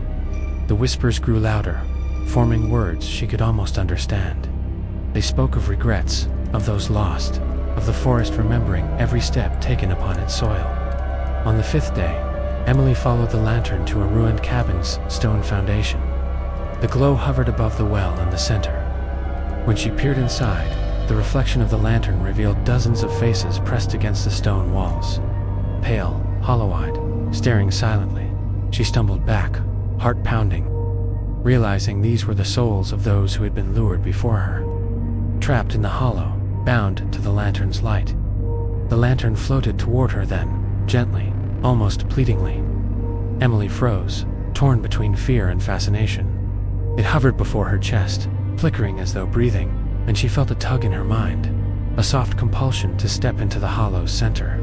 The whispers grew louder, forming words she could almost understand. They spoke of regrets, of those lost, of the forest remembering every step taken upon its soil. On the fifth day, Emily followed the lantern to a ruined cabin's stone foundation. The glow hovered above the well in the center. When she peered inside, the reflection of the lantern revealed dozens of faces pressed against the stone walls. Pale, hollow-eyed, staring silently, she stumbled back, heart pounding, realizing these were the souls of those who had been lured before her. Trapped in the hollow, bound to the lantern's light. The lantern floated toward her then, gently, almost pleadingly. Emily froze, torn between fear and fascination. It hovered before her chest, flickering as though breathing, and she felt a tug in her mind, a soft compulsion to step into the hollow's center.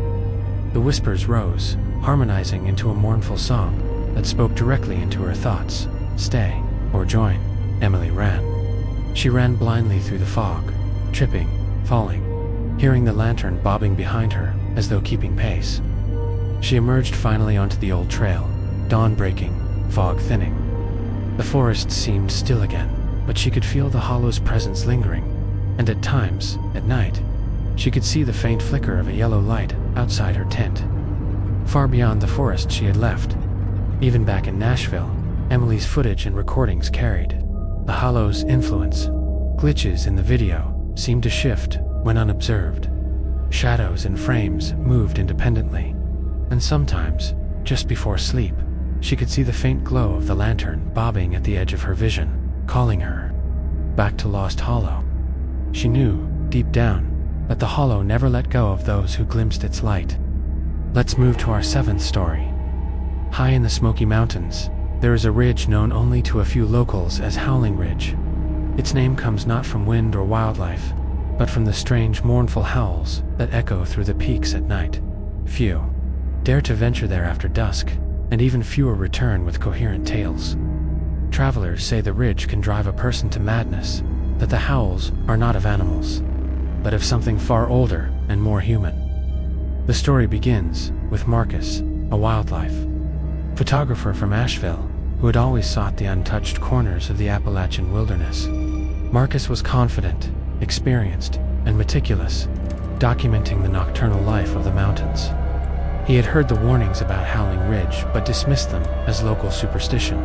The whispers rose, harmonizing into a mournful song that spoke directly into her thoughts. Stay, or join. Emily ran. She ran blindly through the fog, tripping, falling, hearing the lantern bobbing behind her as though keeping pace. She emerged finally onto the old trail, dawn breaking, fog thinning. The forest seemed still again, but she could feel the hollow's presence lingering, and at times, at night, she could see the faint flicker of a yellow light outside her tent. Far beyond the forest she had left, even back in Nashville, Emily's footage and recordings carried. The hollow's influence, glitches in the video, seemed to shift when unobserved. Shadows and frames moved independently, and sometimes, just before sleep, she could see the faint glow of the lantern bobbing at the edge of her vision, calling her back to Lost Hollow. She knew, deep down, that the hollow never let go of those who glimpsed its light. Let's move to our seventh story. High in the Smoky Mountains, there is a ridge known only to a few locals as Howling Ridge. Its name comes not from wind or wildlife, but from the strange, mournful howls that echo through the peaks at night. Few dare to venture there after dusk, and even fewer return with coherent tales. Travelers say the ridge can drive a person to madness, that the howls are not of animals, but of something far older and more human. The story begins with Marcus, a wildlife photographer from Asheville, who had always sought the untouched corners of the Appalachian wilderness. Marcus was confident, experienced, and meticulous, documenting the nocturnal life of the mountains. He had heard the warnings about Howling Ridge, but dismissed them as local superstition.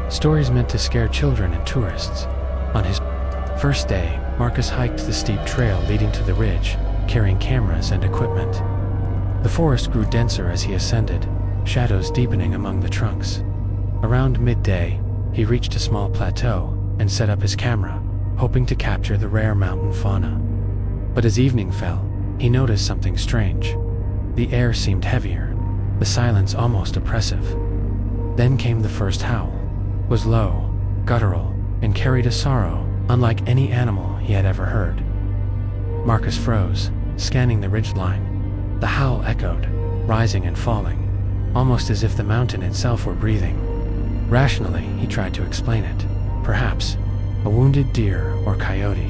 Stories meant to scare children and tourists. On his first day, Marcus hiked the steep trail leading to the ridge, carrying cameras and equipment. The forest grew denser as he ascended, shadows deepening among the trunks. Around midday, he reached a small plateau and set up his camera, hoping to capture the rare mountain fauna. But as evening fell, he noticed something strange. The air seemed heavier, the silence almost oppressive. Then came the first howl. It was low, guttural, and carried a sorrow unlike any animal he had ever heard. Marcus froze, scanning the ridgeline. The howl echoed, rising and falling, almost as if the mountain itself were breathing. Rationally, he tried to explain it. Perhaps a wounded deer or coyote.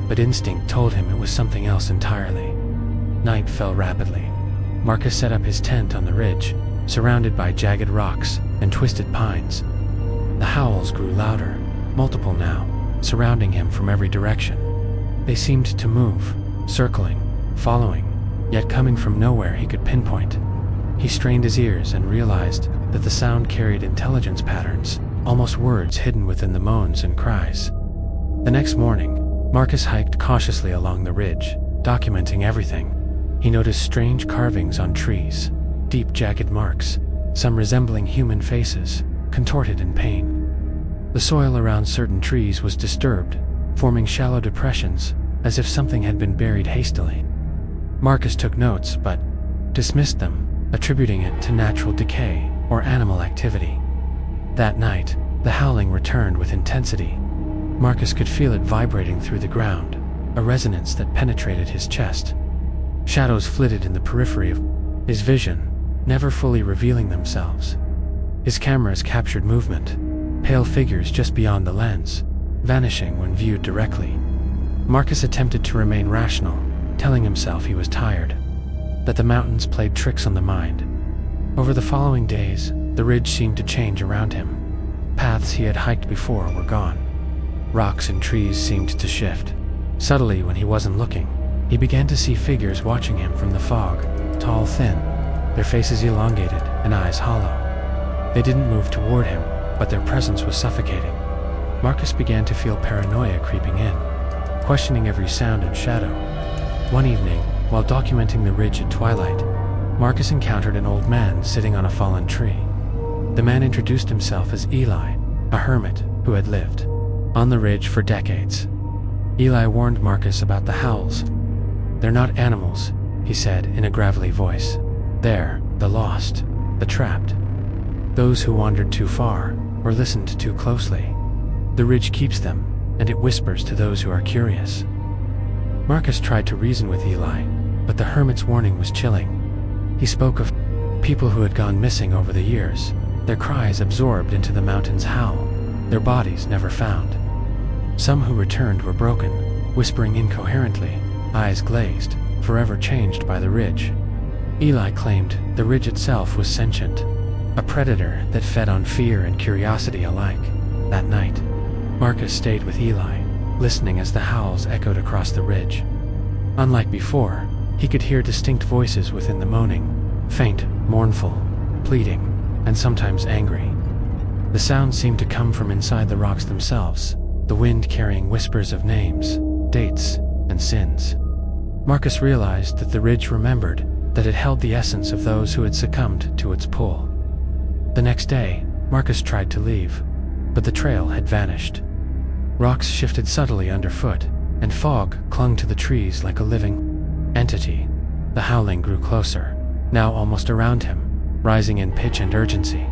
But instinct told him it was something else entirely. Night fell rapidly. Marcus set up his tent on the ridge, surrounded by jagged rocks and twisted pines. The howls grew louder, multiple now, surrounding him from every direction. They seemed to move, circling, following, yet coming from nowhere he could pinpoint. He strained his ears and realized that the sound carried intelligence patterns, almost words hidden within the moans and cries. The next morning, Marcus hiked cautiously along the ridge, documenting everything. He noticed strange carvings on trees, deep jagged marks, some resembling human faces, contorted in pain. The soil around certain trees was disturbed, forming shallow depressions, as if something had been buried hastily. Marcus took notes, but dismissed them, attributing it to natural decay or animal activity. That night, the howling returned with intensity. Marcus could feel it vibrating through the ground, a resonance that penetrated his chest. Shadows flitted in the periphery of his vision, never fully revealing themselves. His cameras captured movement, pale figures just beyond the lens, vanishing when viewed directly. Marcus attempted to remain rational, telling himself he was tired, that the mountains played tricks on the mind. Over the following days, the ridge seemed to change around him. Paths he had hiked before were gone. Rocks and trees seemed to shift. Subtly, when he wasn't looking, he began to see figures watching him from the fog, tall, thin, their faces elongated and eyes hollow. They didn't move toward him, but their presence was suffocating. Marcus began to feel paranoia creeping in, questioning every sound and shadow. One evening, while documenting the ridge at twilight, Marcus encountered an old man sitting on a fallen tree. The man introduced himself as Eli, a hermit who had lived on the ridge for decades. Eli warned Marcus about the howls. "They're not animals," he said in a gravelly voice. "They're the lost, the trapped, those who wandered too far or listened too closely. The ridge keeps them, and it whispers to those who are curious." Marcus tried to reason with Eli, but the hermit's warning was chilling. He spoke of people who had gone missing over the years, their cries absorbed into the mountain's howl, their bodies never found. Some who returned were broken, whispering incoherently, eyes glazed, forever changed by the ridge. Eli claimed the ridge itself was sentient, a predator that fed on fear and curiosity alike. That night, Marcus stayed with Eli, listening as the howls echoed across the ridge. Unlike before, he could hear distinct voices within the moaning, faint, mournful, pleading, and sometimes angry. The sounds seemed to come from inside the rocks themselves, the wind carrying whispers of names, dates, and sins. Marcus realized that the ridge remembered that it held the essence of those who had succumbed to its pull. The next day, Marcus tried to leave, but the trail had vanished. Rocks shifted subtly underfoot, and fog clung to the trees like a living entity. The howling grew closer, now almost around him, rising in pitch and urgency.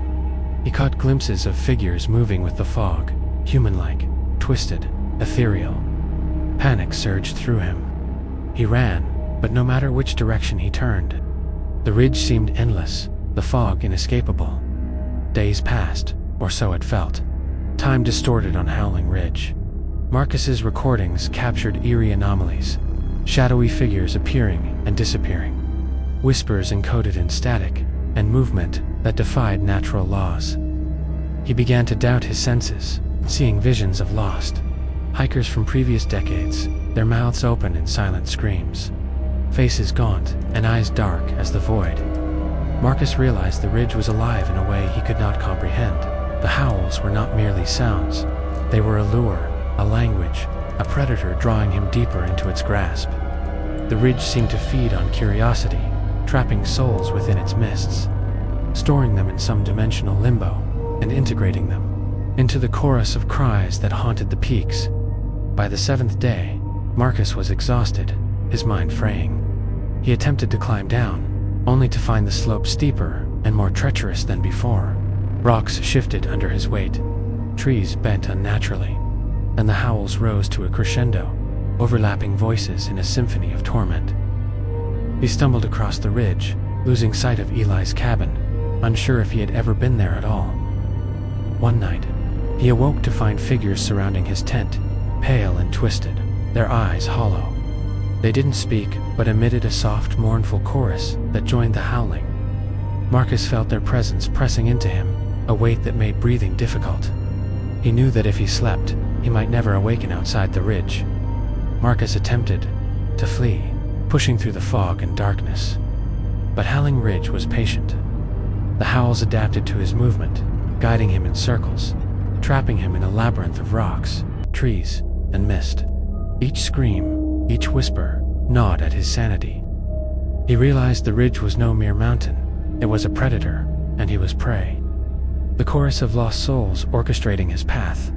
He caught glimpses of figures moving with the fog, human-like, twisted, ethereal. Panic surged through him. He ran, but no matter which direction he turned, the ridge seemed endless, the fog inescapable. Days passed, or so it felt. Time distorted on Howling Ridge. Marcus's recordings captured eerie anomalies, shadowy figures appearing and disappearing, whispers encoded in static, and movement that defied natural laws. He began to doubt his senses, seeing visions of lost hikers from previous decades, their mouths open in silent screams, faces gaunt and eyes dark as the void. Marcus realized the ridge was alive in a way he could not comprehend. The howls were not merely sounds. They were a lure, a language, a predator drawing him deeper into its grasp. The ridge seemed to feed on curiosity, trapping souls within its mists, storing them in some dimensional limbo, and integrating them into the chorus of cries that haunted the peaks. By the seventh day, Marcus was exhausted, his mind fraying. He attempted to climb down, only to find the slope steeper and more treacherous than before. Rocks shifted under his weight, trees bent unnaturally, and the howls rose to a crescendo, overlapping voices in a symphony of torment. He stumbled across the ridge, losing sight of Eli's cabin, unsure if he had ever been there at all. One night, he awoke to find figures surrounding his tent, pale and twisted, their eyes hollow. They didn't speak, but emitted a soft, mournful chorus that joined the howling. Marcus felt their presence pressing into him, a weight that made breathing difficult. He knew that if he slept, he might never awaken outside the ridge. Marcus attempted to flee, pushing through the fog and darkness. But Howling Ridge was patient. The howls adapted to his movement, guiding him in circles, trapping him in a labyrinth of rocks, trees, and mist. Each scream, each whisper, gnawed at his sanity. He realized the ridge was no mere mountain. It was a predator, and he was prey. The chorus of lost souls orchestrating his path.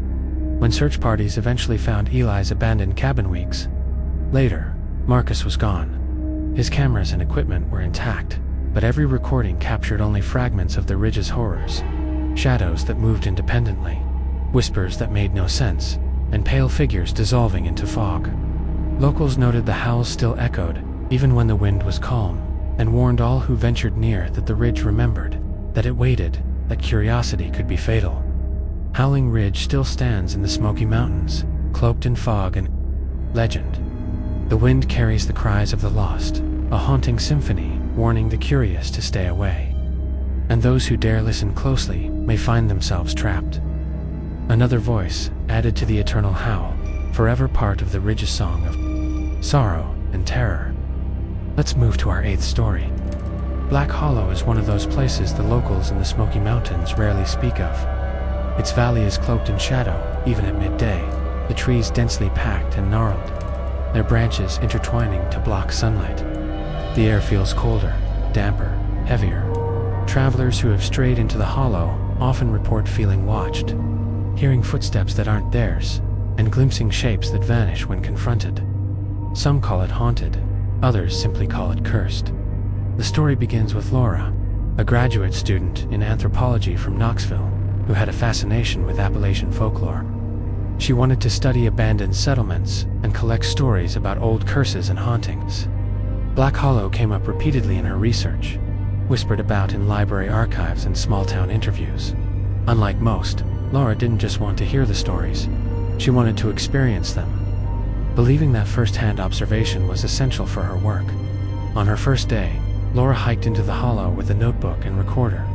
When search parties eventually found Eli's abandoned cabin weeks later, Marcus was gone. His cameras and equipment were intact, but every recording captured only fragments of the ridge's horrors, shadows that moved independently, whispers that made no sense, and pale figures dissolving into fog. Locals noted the howls still echoed, even when the wind was calm, and warned all who ventured near that the ridge remembered, that it waited, that curiosity could be fatal. Howling Ridge still stands in the Smoky Mountains, cloaked in fog and legend. The wind carries the cries of the lost, a haunting symphony warning the curious to stay away. And those who dare listen closely may find themselves trapped. Another voice, added to the eternal howl, forever part of the ridge's song of sorrow and terror. Let's move to our eighth story. Black Hollow is one of those places the locals in the Smoky Mountains rarely speak of. Its valley is cloaked in shadow, even at midday, the trees densely packed and gnarled, their branches intertwining to block sunlight. The air feels colder, damper, heavier. Travelers who have strayed into the hollow often report feeling watched, hearing footsteps that aren't theirs, and glimpsing shapes that vanish when confronted. Some call it haunted, others simply call it cursed. The story begins with Laura, a graduate student in anthropology from Knoxville, who had a fascination with Appalachian folklore. She wanted to study abandoned settlements and collect stories about old curses and hauntings. Black Hollow came up repeatedly in her research, whispered about in library archives and small-town interviews. Unlike most, Laura didn't just want to hear the stories, she wanted to experience them. Believing that first-hand observation was essential for her work. On her first day, Laura hiked into the hollow with a notebook and recorder.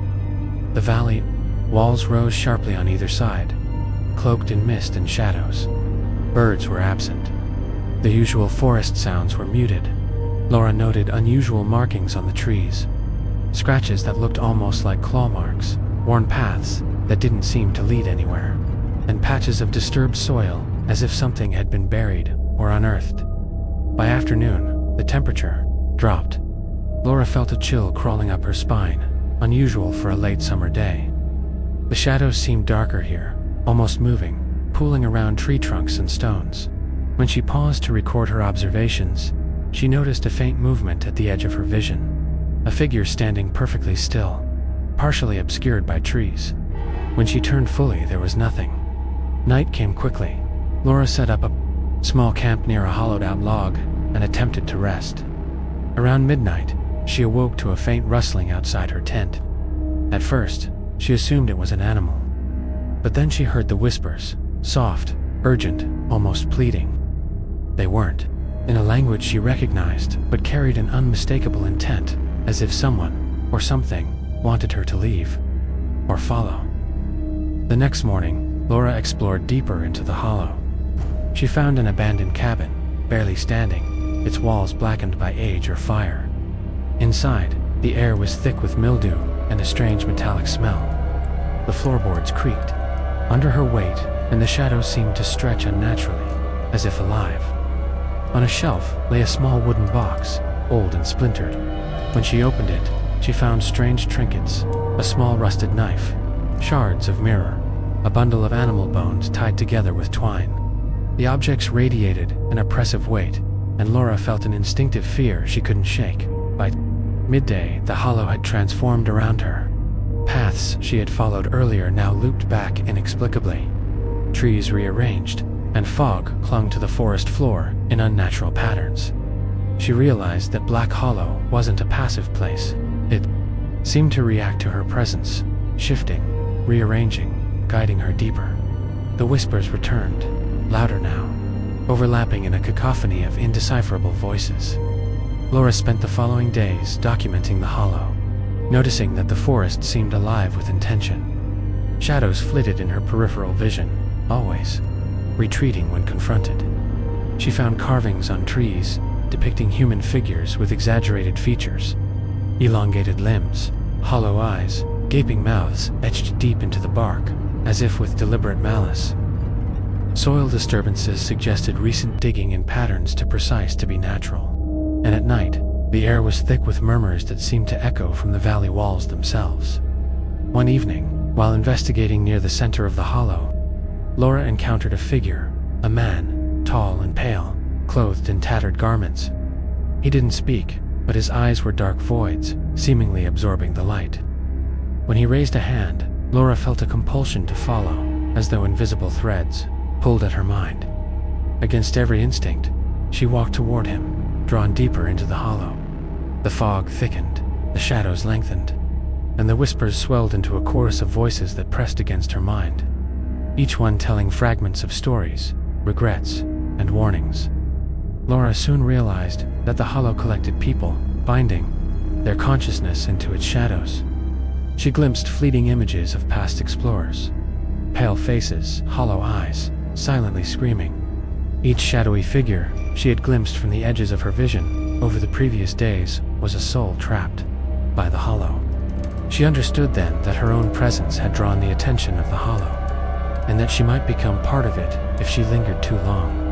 The valley walls rose sharply on either side, cloaked in mist and shadows. Birds were absent. The usual forest sounds were muted. Laura noted unusual markings on the trees, scratches that looked almost like claw marks, worn paths that didn't seem to lead anywhere, and patches of disturbed soil as if something had been buried or unearthed. By afternoon, the temperature dropped. Laura felt a chill crawling up her spine, unusual for a late summer day. The shadows seemed darker here, almost moving, pooling around tree trunks and stones. When she paused to record her observations, she noticed a faint movement at the edge of her vision, a figure standing perfectly still, partially obscured by trees. When she turned fully, there was nothing. Night came quickly. Laura set up a small camp near a hollowed-out log and attempted to rest. Around midnight, she awoke to a faint rustling outside her tent. At first, she assumed it was an animal. But then she heard the whispers, soft, urgent, almost pleading. They weren't, in a language she recognized, but carried an unmistakable intent, as if someone, or something, wanted her to leave, or follow. The next morning, Laura explored deeper into the hollow. She found an abandoned cabin, barely standing, its walls blackened by age or fire. Inside, the air was thick with mildew and a strange metallic smell. The floorboards creaked under her weight, and the shadows seemed to stretch unnaturally, as if alive. On a shelf lay a small wooden box, old and splintered. When she opened it, she found strange trinkets, a small rusted knife, shards of mirror, a bundle of animal bones tied together with twine. The objects radiated an oppressive weight, and Laura felt an instinctive fear she couldn't shake. By midday, the hollow had transformed around her. Paths she had followed earlier now looped back inexplicably. Trees rearranged, and fog clung to the forest floor in unnatural patterns. She realized that Black Hollow wasn't a passive place. It seemed to react to her presence, shifting, rearranging, guiding her deeper. The whispers returned, louder now, overlapping in a cacophony of indecipherable voices. Laura spent the following days documenting the hollow, noticing that the forest seemed alive with intention. Shadows flitted in her peripheral vision, always, retreating when confronted. She found carvings on trees depicting human figures with exaggerated features, elongated limbs, hollow eyes, gaping mouths etched deep into the bark, as if with deliberate malice. Soil disturbances suggested recent digging in patterns too precise to be natural. And at night, the air was thick with murmurs that seemed to echo from the valley walls themselves. One evening, while investigating near the center of the hollow, Laura encountered a figure, a man, tall and pale, clothed in tattered garments. He didn't speak, but his eyes were dark voids, seemingly absorbing the light. When he raised a hand, Laura felt a compulsion to follow, as though invisible threads pulled at her mind. Against every instinct, she walked toward him, drawn deeper into the hollow. The fog thickened, the shadows lengthened, and the whispers swelled into a chorus of voices that pressed against her mind, each one telling fragments of stories, regrets, and warnings. Laura soon realized that the hollow collected people, binding their consciousness into its shadows. She glimpsed fleeting images of past explorers, pale faces, hollow eyes, silently screaming. Each shadowy figure she had glimpsed from the edges of her vision over the previous days was a soul trapped by the hollow. She understood then that her own presence had drawn the attention of the hollow. and that she might become part of it if she lingered too long.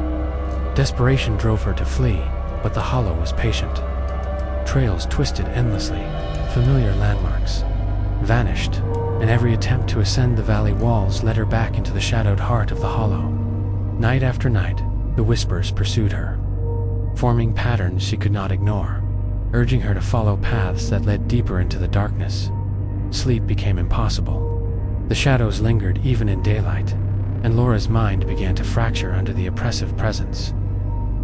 Desperation drove her to flee, but the hollow was patient. Trails twisted endlessly, familiar landmarks vanished, and every attempt to ascend the valley walls led her back into the shadowed heart of the hollow. Night after night, the whispers pursued her, forming patterns she could not ignore, urging her to follow paths that led deeper into the darkness. Sleep became impossible. The shadows lingered even in daylight, and Laura's mind began to fracture under the oppressive presence.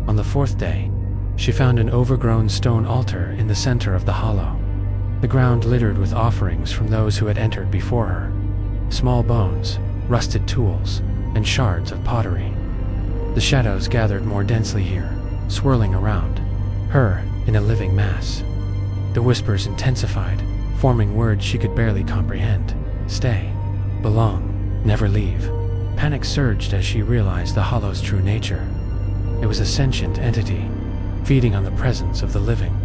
On the fourth day, she found an overgrown stone altar in the center of the hollow, the ground littered with offerings from those who had entered before her. Small bones, rusted tools, and shards of pottery. The shadows gathered more densely here, swirling around her in a living mass. The whispers intensified, forming words she could barely comprehend. Stay, belong, never leave. Panic surged as she realized the hollow's true nature. It was a sentient entity, feeding on the presence of the living,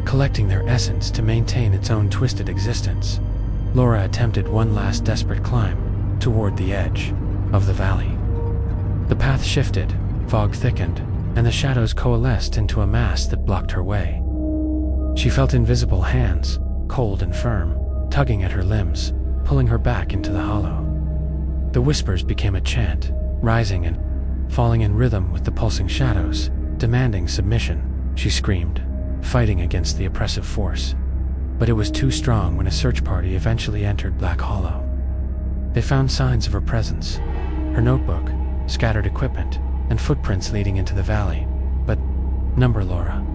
collecting their essence to maintain its own twisted existence. Laura attempted one last desperate climb toward the edge of the valley. The path shifted, fog thickened, and the shadows coalesced into a mass that blocked her way. She felt invisible hands, cold and firm, tugging at her limbs, pulling her back into the hollow. The whispers became a chant, rising and falling in rhythm with the pulsing shadows, demanding submission. She screamed, fighting against the oppressive force. But it was too strong when a search party eventually entered Black Hollow. They found signs of her presence, her notebook, scattered equipment, and footprints leading into the valley. But number Laura.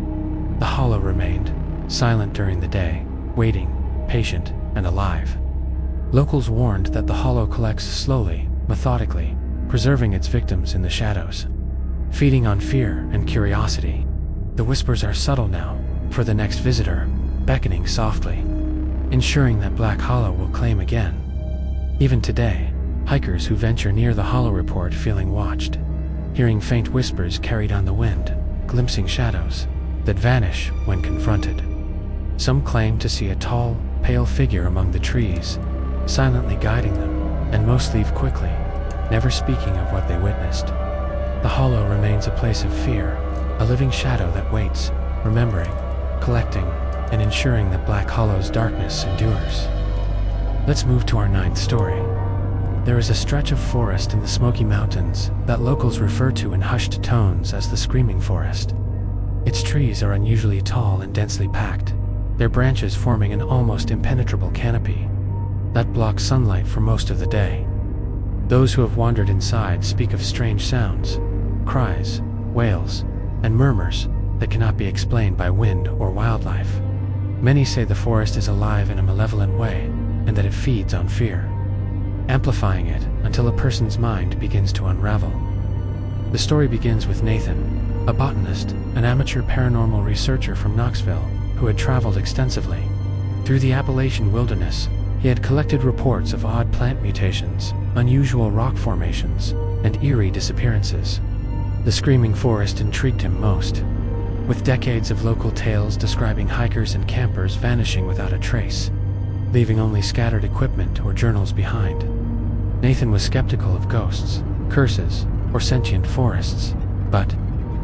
The hollow remained, silent during the day, waiting, patient, and alive. Locals warned that the hollow collects slowly, methodically, preserving its victims in the shadows, feeding on fear and curiosity. The whispers are subtle now, for the next visitor, beckoning softly, ensuring that Black Hollow will claim again. Even today, hikers who venture near the hollow report feeling watched, hearing faint whispers carried on the wind, glimpsing shadows that vanish when confronted. Some claim to see a tall, pale figure among the trees, silently guiding them, and most leave quickly, never speaking of what they witnessed. The hollow remains a place of fear, a living shadow that waits, remembering, collecting, and ensuring that Black Hollow's darkness endures. Let's move to our ninth story. There is a stretch of forest in the Smoky Mountains that locals refer to in hushed tones as the Screaming Forest. Its trees are unusually tall and densely packed, their branches forming an almost impenetrable canopy that blocks sunlight for most of the day. Those who have wandered inside speak of strange sounds, cries, wails, and murmurs that cannot be explained by wind or wildlife. Many say the forest is alive in a malevolent way, and that it feeds on fear, amplifying it until a person's mind begins to unravel. The story begins with Nathan, a botanist, an amateur paranormal researcher from Knoxville, who had traveled extensively through the Appalachian wilderness. He had collected reports of odd plant mutations, unusual rock formations, and eerie disappearances. The Screaming Forest intrigued him most, with decades of local tales describing hikers and campers vanishing without a trace, leaving only scattered equipment or journals behind. Nathan was skeptical of ghosts, curses, or sentient forests, but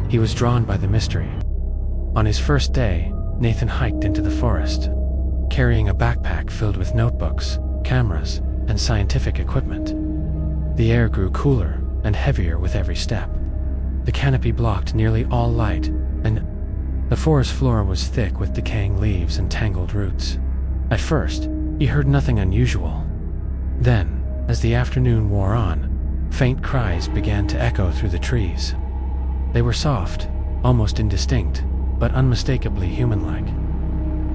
he was drawn by the mystery. On his first day, Nathan hiked into the forest, carrying a backpack filled with notebooks, cameras, and scientific equipment. The air grew cooler and heavier with every step. The canopy blocked nearly all light, and the forest floor was thick with decaying leaves and tangled roots. At first, he heard nothing unusual. Then, as the afternoon wore on, faint cries began to echo through the trees. They were soft, almost indistinct, but unmistakably human-like.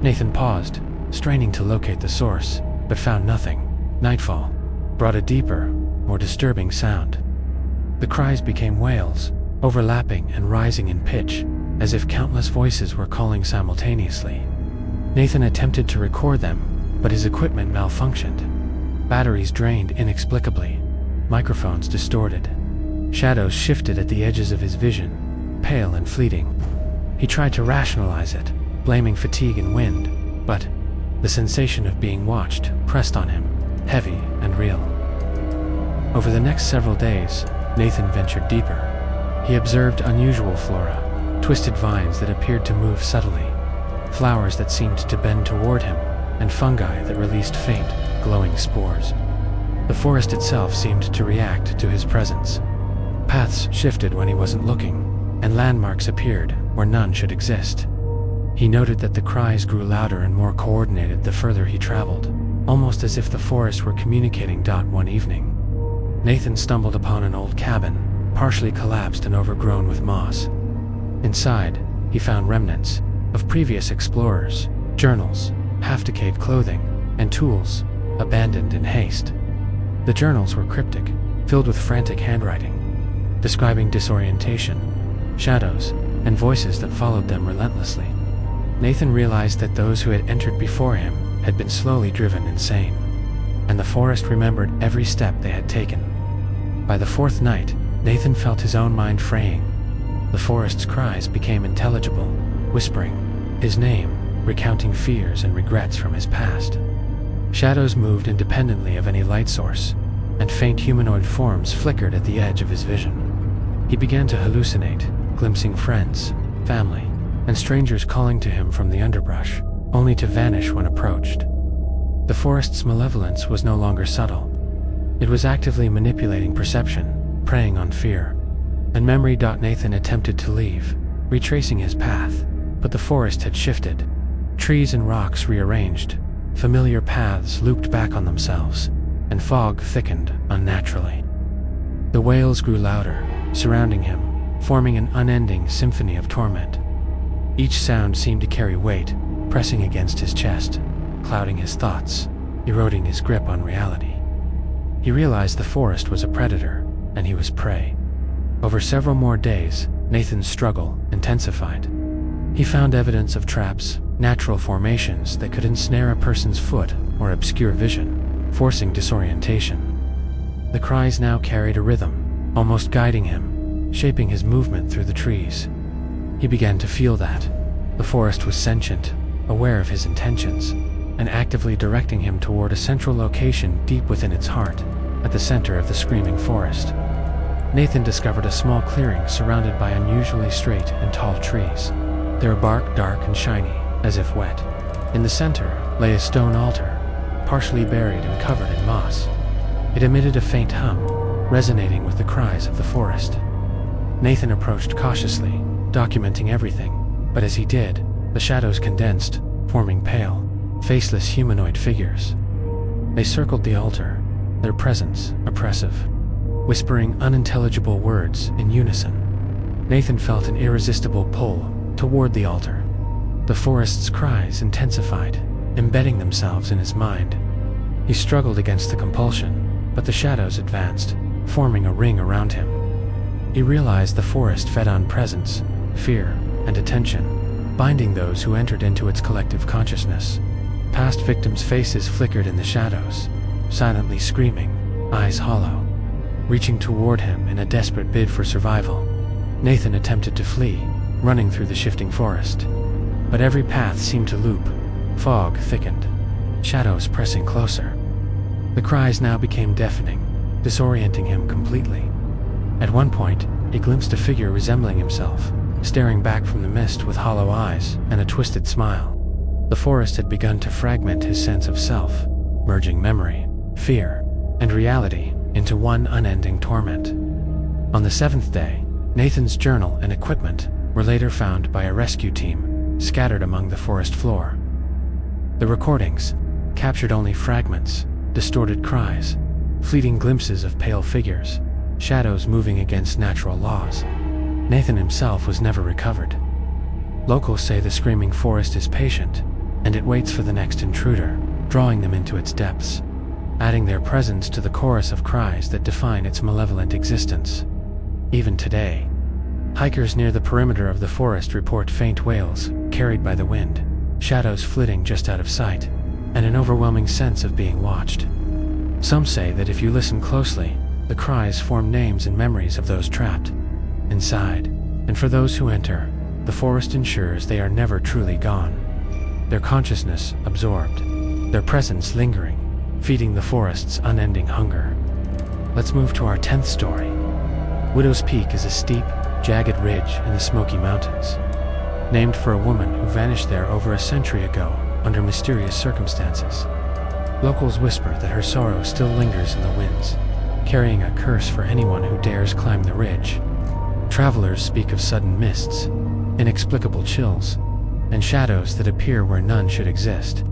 Nathan paused, straining to locate the source, but found nothing. Nightfall brought a deeper, more disturbing sound. The cries became wails, overlapping and rising in pitch, as if countless voices were calling simultaneously. Nathan attempted to record them, but his equipment malfunctioned. Batteries drained inexplicably, microphones distorted. Shadows shifted at the edges of his vision, pale and fleeting. He tried to rationalize it, blaming fatigue and wind, but the sensation of being watched pressed on him, heavy and real. Over the next several days, Nathan ventured deeper. He observed unusual flora, twisted vines that appeared to move subtly, flowers that seemed to bend toward him, and fungi that released faint, glowing spores. The forest itself seemed to react to his presence. Paths shifted when he wasn't looking, and landmarks appeared where none should exist. He noted that the cries grew louder and more coordinated the further he traveled, almost as if the forest were communicating. One evening, Nathan stumbled upon an old cabin, partially collapsed and overgrown with moss. Inside, he found remnants of previous explorers, journals, half-decayed clothing, and tools, abandoned in haste. The journals were cryptic, filled with frantic handwriting, describing disorientation, shadows, and voices that followed them relentlessly. Nathan realized that those who had entered before him had been slowly driven insane, and the forest remembered every step they had taken. By the fourth night, Nathan felt his own mind fraying. The forest's cries became intelligible, whispering his name, recounting fears and regrets from his past. Shadows moved independently of any light source, and faint humanoid forms flickered at the edge of his vision. He began to hallucinate, glimpsing friends, family, and strangers calling to him from the underbrush, only to vanish when approached. The forest's malevolence was no longer subtle. It was actively manipulating perception, preying on fear and memory. Nathan attempted to leave, retracing his path, but the forest had shifted. Trees and rocks rearranged, familiar paths looped back on themselves, and fog thickened unnaturally. The wails grew louder, surrounding him, forming an unending symphony of torment. Each sound seemed to carry weight, pressing against his chest, clouding his thoughts, eroding his grip on reality. He realized the forest was a predator, and he was prey. Over several more days, Nathan's struggle intensified. He found evidence of traps, natural formations that could ensnare a person's foot or obscure vision, forcing disorientation. The cries now carried a rhythm, almost guiding him, shaping his movement through the trees. He began to feel that the forest was sentient, aware of his intentions, and actively directing him toward a central location deep within its heart, at the center of the screaming forest. Nathan discovered a small clearing surrounded by unusually straight and tall trees, their bark dark and shiny, as if wet. In the center lay a stone altar, partially buried and covered in moss. It emitted a faint hum, resonating with the cries of the forest. Nathan approached cautiously, documenting everything, but as he did, the shadows condensed, forming pale, faceless humanoid figures. They circled the altar, their presence oppressive, whispering unintelligible words in unison. Nathan felt an irresistible pull toward the altar. The forest's cries intensified, embedding themselves in his mind. He struggled against the compulsion, but the shadows advanced, forming a ring around him. He realized the forest fed on presence, fear, and attention, binding those who entered into its collective consciousness. Past victims' faces flickered in the shadows, silently screaming, eyes hollow, reaching toward him in a desperate bid for survival. Nathan attempted to flee, running through the shifting forest. But every path seemed to loop, fog thickened, shadows pressing closer. The cries now became deafening, disorienting him completely. At one point, he glimpsed a figure resembling himself, staring back from the mist with hollow eyes and a twisted smile. The forest had begun to fragment his sense of self, merging memory, fear, and reality into one unending torment. On the seventh day, Nathan's journal and equipment were later found by a rescue team, scattered among the forest floor. The recordings captured only fragments, distorted cries, fleeting glimpses of pale figures, shadows moving against natural laws. Nathan himself was never recovered. Locals say the screaming forest is patient, and it waits for the next intruder, drawing them into its depths, adding their presence to the chorus of cries that define its malevolent existence. Even today, hikers near the perimeter of the forest report faint wails, carried by the wind, shadows flitting just out of sight, and an overwhelming sense of being watched. Some say that if you listen closely, the cries form names and memories of those trapped inside, and for those who enter, the forest ensures they are never truly gone. Their consciousness absorbed, their presence lingering, feeding the forest's unending hunger. Let's move to our 10th story. Widow's Peak is a steep, jagged ridge in the Smoky Mountains, named for a woman who vanished there over a century ago under mysterious circumstances. Locals whisper that her sorrow still lingers in the winds, carrying a curse for anyone who dares climb the ridge. Travelers speak of sudden mists, inexplicable chills, and shadows that appear where none should exist.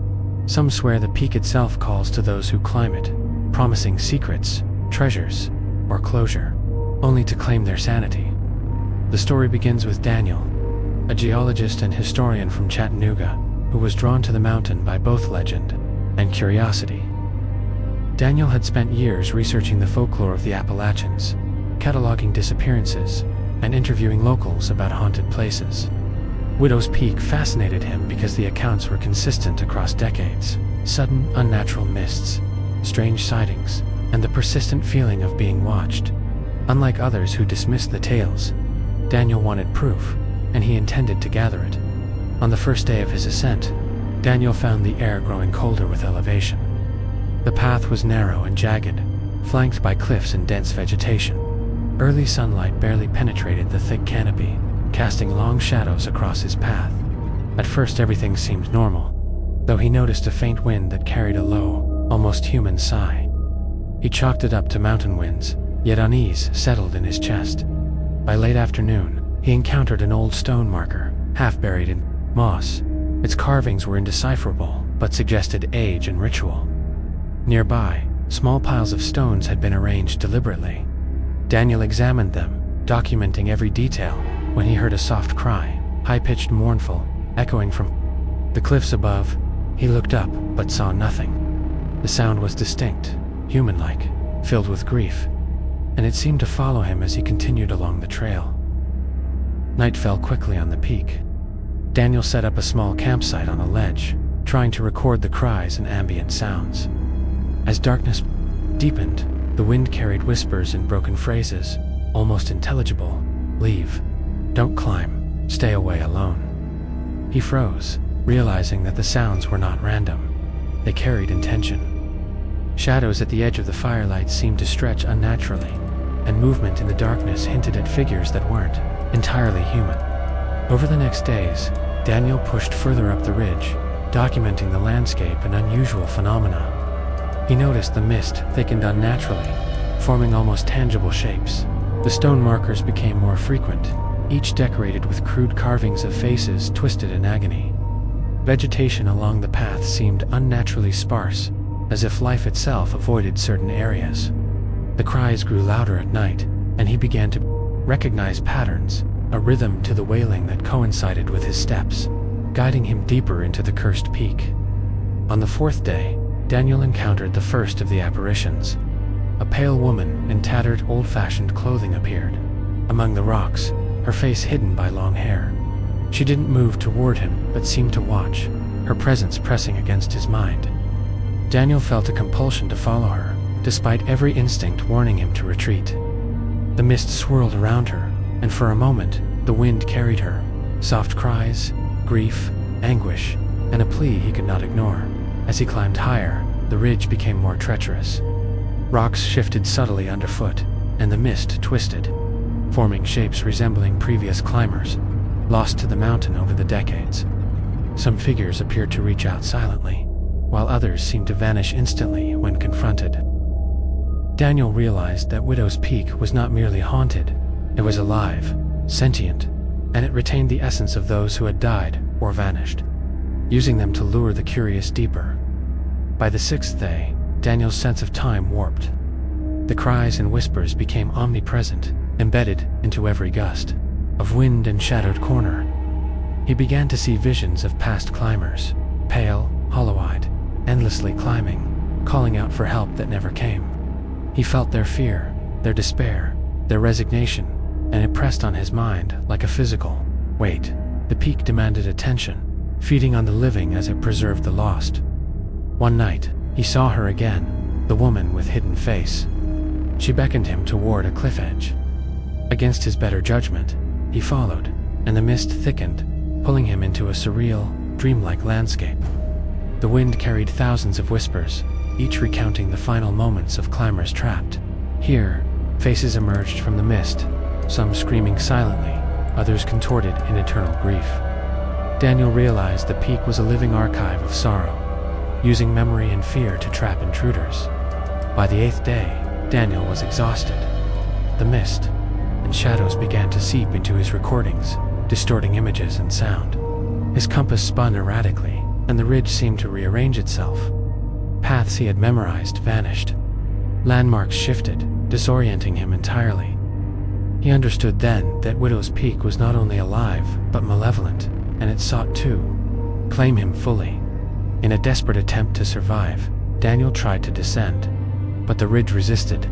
Some swear the peak itself calls to those who climb it, promising secrets, treasures, or closure, only to claim their sanity. The story begins with Daniel, a geologist and historian from Chattanooga, who was drawn to the mountain by both legend and curiosity. Daniel had spent years researching the folklore of the Appalachians, cataloging disappearances, and interviewing locals about haunted places. Widow's Peak fascinated him because the accounts were consistent across decades: sudden, unnatural mists, strange sightings, and the persistent feeling of being watched. Unlike others who dismissed the tales, Daniel wanted proof, and he intended to gather it. On the first day of his ascent, Daniel found the air growing colder with elevation. The path was narrow and jagged, flanked by cliffs and dense vegetation. Early sunlight barely penetrated the thick canopy, casting long shadows across his path. At first everything seemed normal, though he noticed a faint wind that carried a low, almost human sigh. He chalked it up to mountain winds, yet unease settled in his chest. By late afternoon, he encountered an old stone marker, half buried in moss. Its carvings were indecipherable, but suggested age and ritual. Nearby, small piles of stones had been arranged deliberately. Daniel examined them, documenting every detail, when he heard a soft cry, high-pitched, mournful, echoing from the cliffs above. He looked up, but saw nothing. The sound was distinct, human-like, filled with grief, and it seemed to follow him as he continued along the trail. Night fell quickly on the peak. Daniel set up a small campsite on a ledge, trying to record the cries and ambient sounds. As darkness deepened, the wind carried whispers and broken phrases, almost intelligible. Leave. Don't climb. Stay away alone. He froze, realizing that the sounds were not random. They carried intention. Shadows at the edge of the firelight seemed to stretch unnaturally, and movement in the darkness hinted at figures that weren't entirely human. Over the next days, Daniel pushed further up the ridge, documenting the landscape and unusual phenomena. He noticed the mist thickened unnaturally, forming almost tangible shapes. The stone markers became more frequent, each decorated with crude carvings of faces twisted in agony. Vegetation along the path seemed unnaturally sparse, as if life itself avoided certain areas. The cries grew louder at night, and he began to recognize patterns, a rhythm to the wailing that coincided with his steps, guiding him deeper into the cursed peak. On the fourth day, Daniel encountered the first of the apparitions. A pale woman in tattered, old-fashioned clothing appeared. Among the rocks, her face hidden by long hair. She didn't move toward him, but seemed to watch, her presence pressing against his mind. Daniel felt a compulsion to follow her, despite every instinct warning him to retreat. The mist swirled around her, and for a moment, the wind carried her. Soft cries, grief, anguish, and a plea he could not ignore. As he climbed higher, the ridge became more treacherous. Rocks shifted subtly underfoot, and the mist twisted, forming shapes resembling previous climbers, lost to the mountain over the decades. Some figures appeared to reach out silently, while others seemed to vanish instantly when confronted. Daniel realized that Widow's Peak was not merely haunted, it was alive, sentient, and it retained the essence of those who had died or vanished, using them to lure the curious deeper. By the sixth day, Daniel's sense of time warped. The cries and whispers became omnipresent, embedded into every gust of wind and shadowed corner. He began to see visions of past climbers, pale, hollow-eyed, endlessly climbing, calling out for help that never came. He felt their fear, their despair, their resignation, and it pressed on his mind like a physical weight. The peak demanded attention, feeding on the living as it preserved the lost. One night, he saw her again, the woman with hidden face. She beckoned him toward a cliff edge. Against his better judgment, he followed, and the mist thickened, pulling him into a surreal, dreamlike landscape. The wind carried thousands of whispers, each recounting the final moments of climbers trapped. Here, faces emerged from the mist, some screaming silently, others contorted in eternal grief. Daniel realized the peak was a living archive of sorrow, using memory and fear to trap intruders. By the 8th day, Daniel was exhausted. The mist and shadows began to seep into his recordings, distorting images and sound. His compass spun erratically, and the ridge seemed to rearrange itself. Paths he had memorized vanished. Landmarks shifted, disorienting him entirely. He understood then that Widow's Peak was not only alive, but malevolent, and it sought to claim him fully. In a desperate attempt to survive, Daniel tried to descend, but the ridge resisted.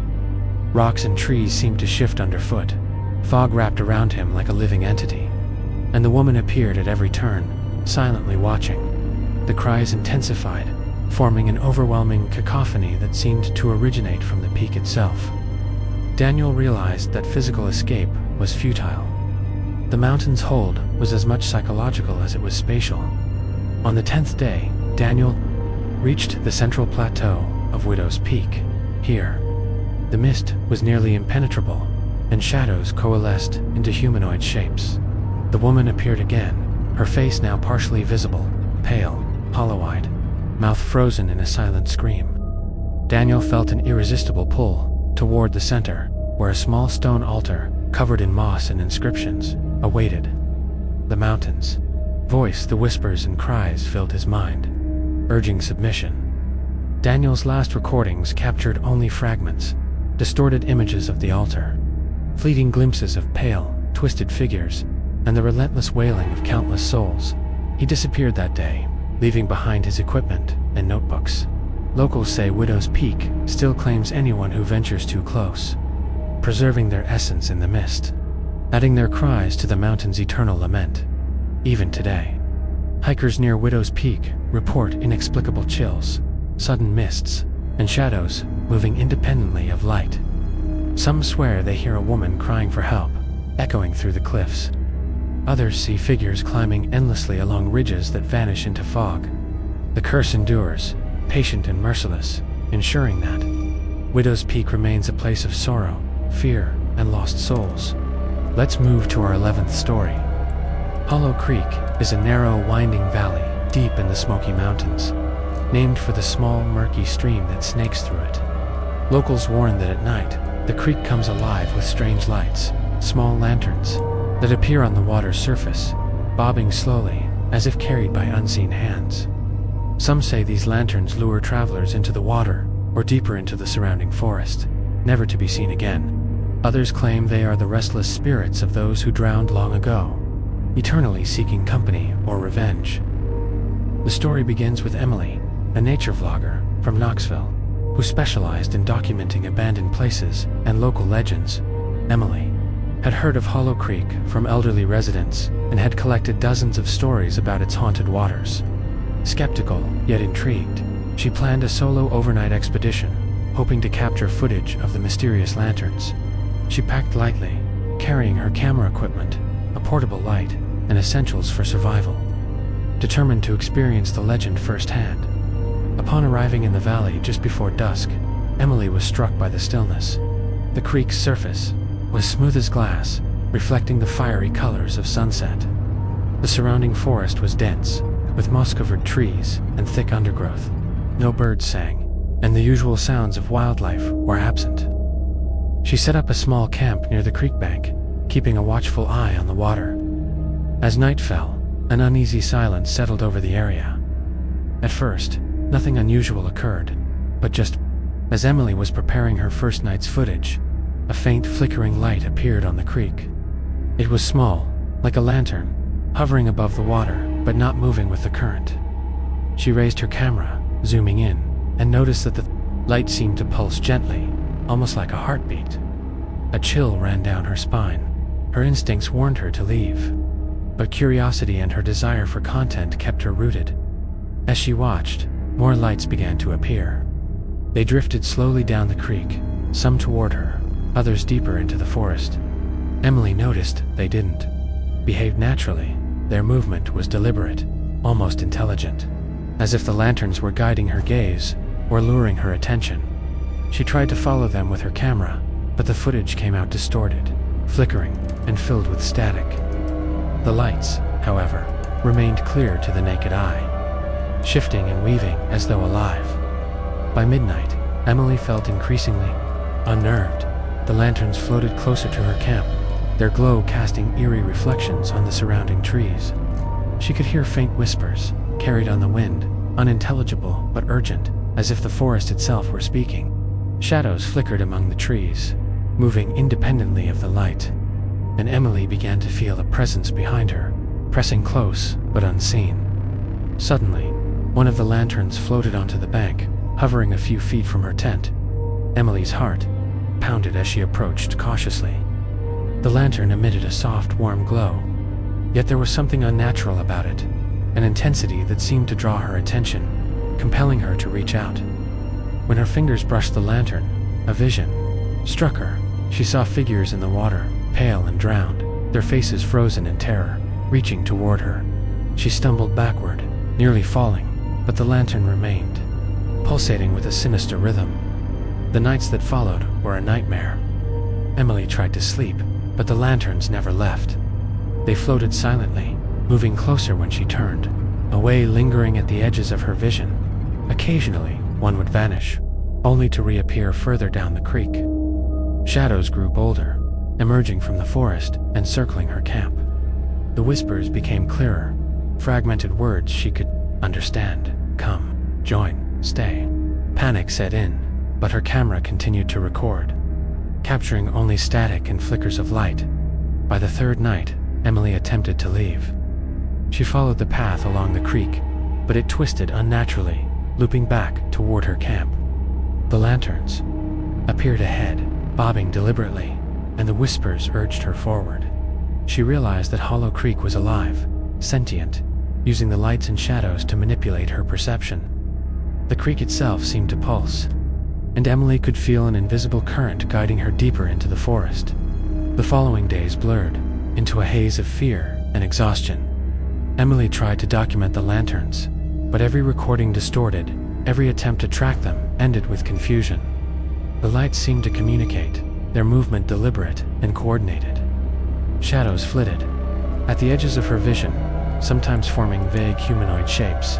Rocks and trees seemed to shift underfoot. Fog wrapped around him like a living entity, and the woman appeared at every turn, silently watching. The cries intensified, forming an overwhelming cacophony that seemed to originate from the peak itself. Daniel realized that physical escape was futile. The mountain's hold was as much psychological as it was spatial. On the 10th day, Daniel reached the central plateau of Widow's Peak. Here, the mist was nearly impenetrable, and shadows coalesced into humanoid shapes. The woman appeared again, her face now partially visible, pale, hollow-eyed, mouth frozen in a silent scream. Daniel felt an irresistible pull toward the center, where a small stone altar, covered in moss and inscriptions, awaited. The mountain's voice, the whispers and cries filled his mind, urging submission. Daniel's last recordings captured only fragments, distorted images of the altar, fleeting glimpses of pale, twisted figures, and the relentless wailing of countless souls. He disappeared that day, leaving behind his equipment and notebooks. Locals say Widow's Peak still claims anyone who ventures too close, preserving their essence in the mist, adding their cries to the mountain's eternal lament. Even today, hikers near Widow's Peak report inexplicable chills, sudden mists, and shadows moving independently of light. Some swear they hear a woman crying for help, echoing through the cliffs. Others see figures climbing endlessly along ridges that vanish into fog. The curse endures, patient and merciless, ensuring that Widow's Peak remains a place of sorrow, fear, and lost souls. Let's move to our 11th story. Hollow Creek is a narrow, winding valley deep in the Smoky Mountains, named for the small, murky stream that snakes through it. Locals warn that at night, the creek comes alive with strange lights, small lanterns, that appear on the water's surface, bobbing slowly, as if carried by unseen hands. Some say these lanterns lure travelers into the water, or deeper into the surrounding forest, never to be seen again. Others claim they are the restless spirits of those who drowned long ago, eternally seeking company or revenge. The story begins with Emily, a nature vlogger from Knoxville, who specialized in documenting abandoned places and local legends. Emily had heard of Hollow Creek from elderly residents and had collected dozens of stories about its haunted waters. Skeptical, yet intrigued, she planned a solo overnight expedition, hoping to capture footage of the mysterious lanterns. She packed lightly, carrying her camera equipment, a portable light, and essentials for survival, determined to experience the legend firsthand. Upon arriving in the valley just before dusk, Emily was struck by the stillness. The creek's surface was smooth as glass, reflecting the fiery colors of sunset. The surrounding forest was dense, with moss-covered trees and thick undergrowth. No birds sang, and the usual sounds of wildlife were absent. She set up a small camp near the creek bank, keeping a watchful eye on the water. As night fell, an uneasy silence settled over the area. At first, nothing unusual occurred, but just as Emily was preparing her first night's footage, a faint flickering light appeared on the creek. It was small, like a lantern, hovering above the water, but not moving with the current. She raised her camera, zooming in, and noticed that the light seemed to pulse gently, almost like a heartbeat. A chill ran down her spine. Her instincts warned her to leave, but curiosity and her desire for content kept her rooted. As she watched, more lights began to appear. They drifted slowly down the creek, some toward her, others deeper into the forest. Emily noticed they didn't behave naturally. Their movement was deliberate, almost intelligent, as if the lanterns were guiding her gaze or luring her attention. She tried to follow them with her camera, but the footage came out distorted, flickering, and filled with static. The lights, however, remained clear to the naked eye, shifting and weaving as though alive. By midnight, Emily felt increasingly unnerved. The lanterns floated closer to her camp, their glow casting eerie reflections on the surrounding trees. She could hear faint whispers, carried on the wind, unintelligible but urgent, as if the forest itself were speaking. Shadows flickered among the trees, moving independently of the light, and Emily began to feel a presence behind her, pressing close but unseen. Suddenly, one of the lanterns floated onto the bank, hovering a few feet from her tent. Emily's heart pounded as she approached cautiously. The lantern emitted a soft, warm glow, yet there was something unnatural about it, an intensity that seemed to draw her attention, compelling her to reach out. When her fingers brushed the lantern, a vision struck her. She saw figures in the water, pale and drowned, their faces frozen in terror, reaching toward her. She stumbled backward, nearly falling, but the lantern remained, pulsating with a sinister rhythm. The nights that followed were a nightmare. Emily tried to sleep, but the lanterns never left. They floated silently, moving closer when she turned, away, lingering at the edges of her vision. Occasionally, one would vanish, only to reappear further down the creek. Shadows grew bolder, emerging from the forest and circling her camp. The whispers became clearer, fragmented words she could understand. Come, join, stay. Panic set in, but her camera continued to record, capturing only static and flickers of light. By the third night, Emily attempted to leave. She followed the path along the creek, but it twisted unnaturally, looping back toward her camp. The lanterns appeared ahead, bobbing deliberately, and the whispers urged her forward. She realized that Hollow Creek was alive, sentient, using the lights and shadows to manipulate her perception. The creek itself seemed to pulse, and Emily could feel an invisible current guiding her deeper into the forest. The following days blurred into a haze of fear and exhaustion. Emily tried to document the lanterns, but every recording distorted, every attempt to track them ended with confusion. The lights seemed to communicate, their movement deliberate and coordinated. Shadows flitted at the edges of her vision, sometimes forming vague humanoid shapes.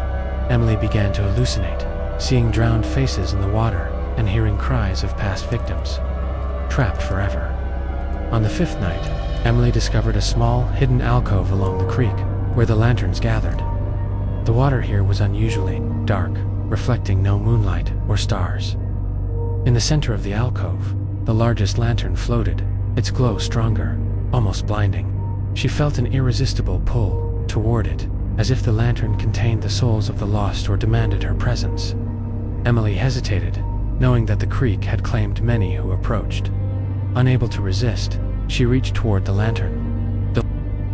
Emily began to hallucinate, seeing drowned faces in the water and hearing cries of past victims, trapped forever. On the fifth night, Emily discovered a small, hidden alcove along the creek where the lanterns gathered. The water here was unusually dark, reflecting no moonlight or stars. In the center of the alcove, the largest lantern floated, its glow stronger, almost blinding. She felt an irresistible pull toward it, as if the lantern contained the souls of the lost or demanded her presence. Emily hesitated, knowing that the creek had claimed many who approached. Unable to resist, she reached toward the lantern. The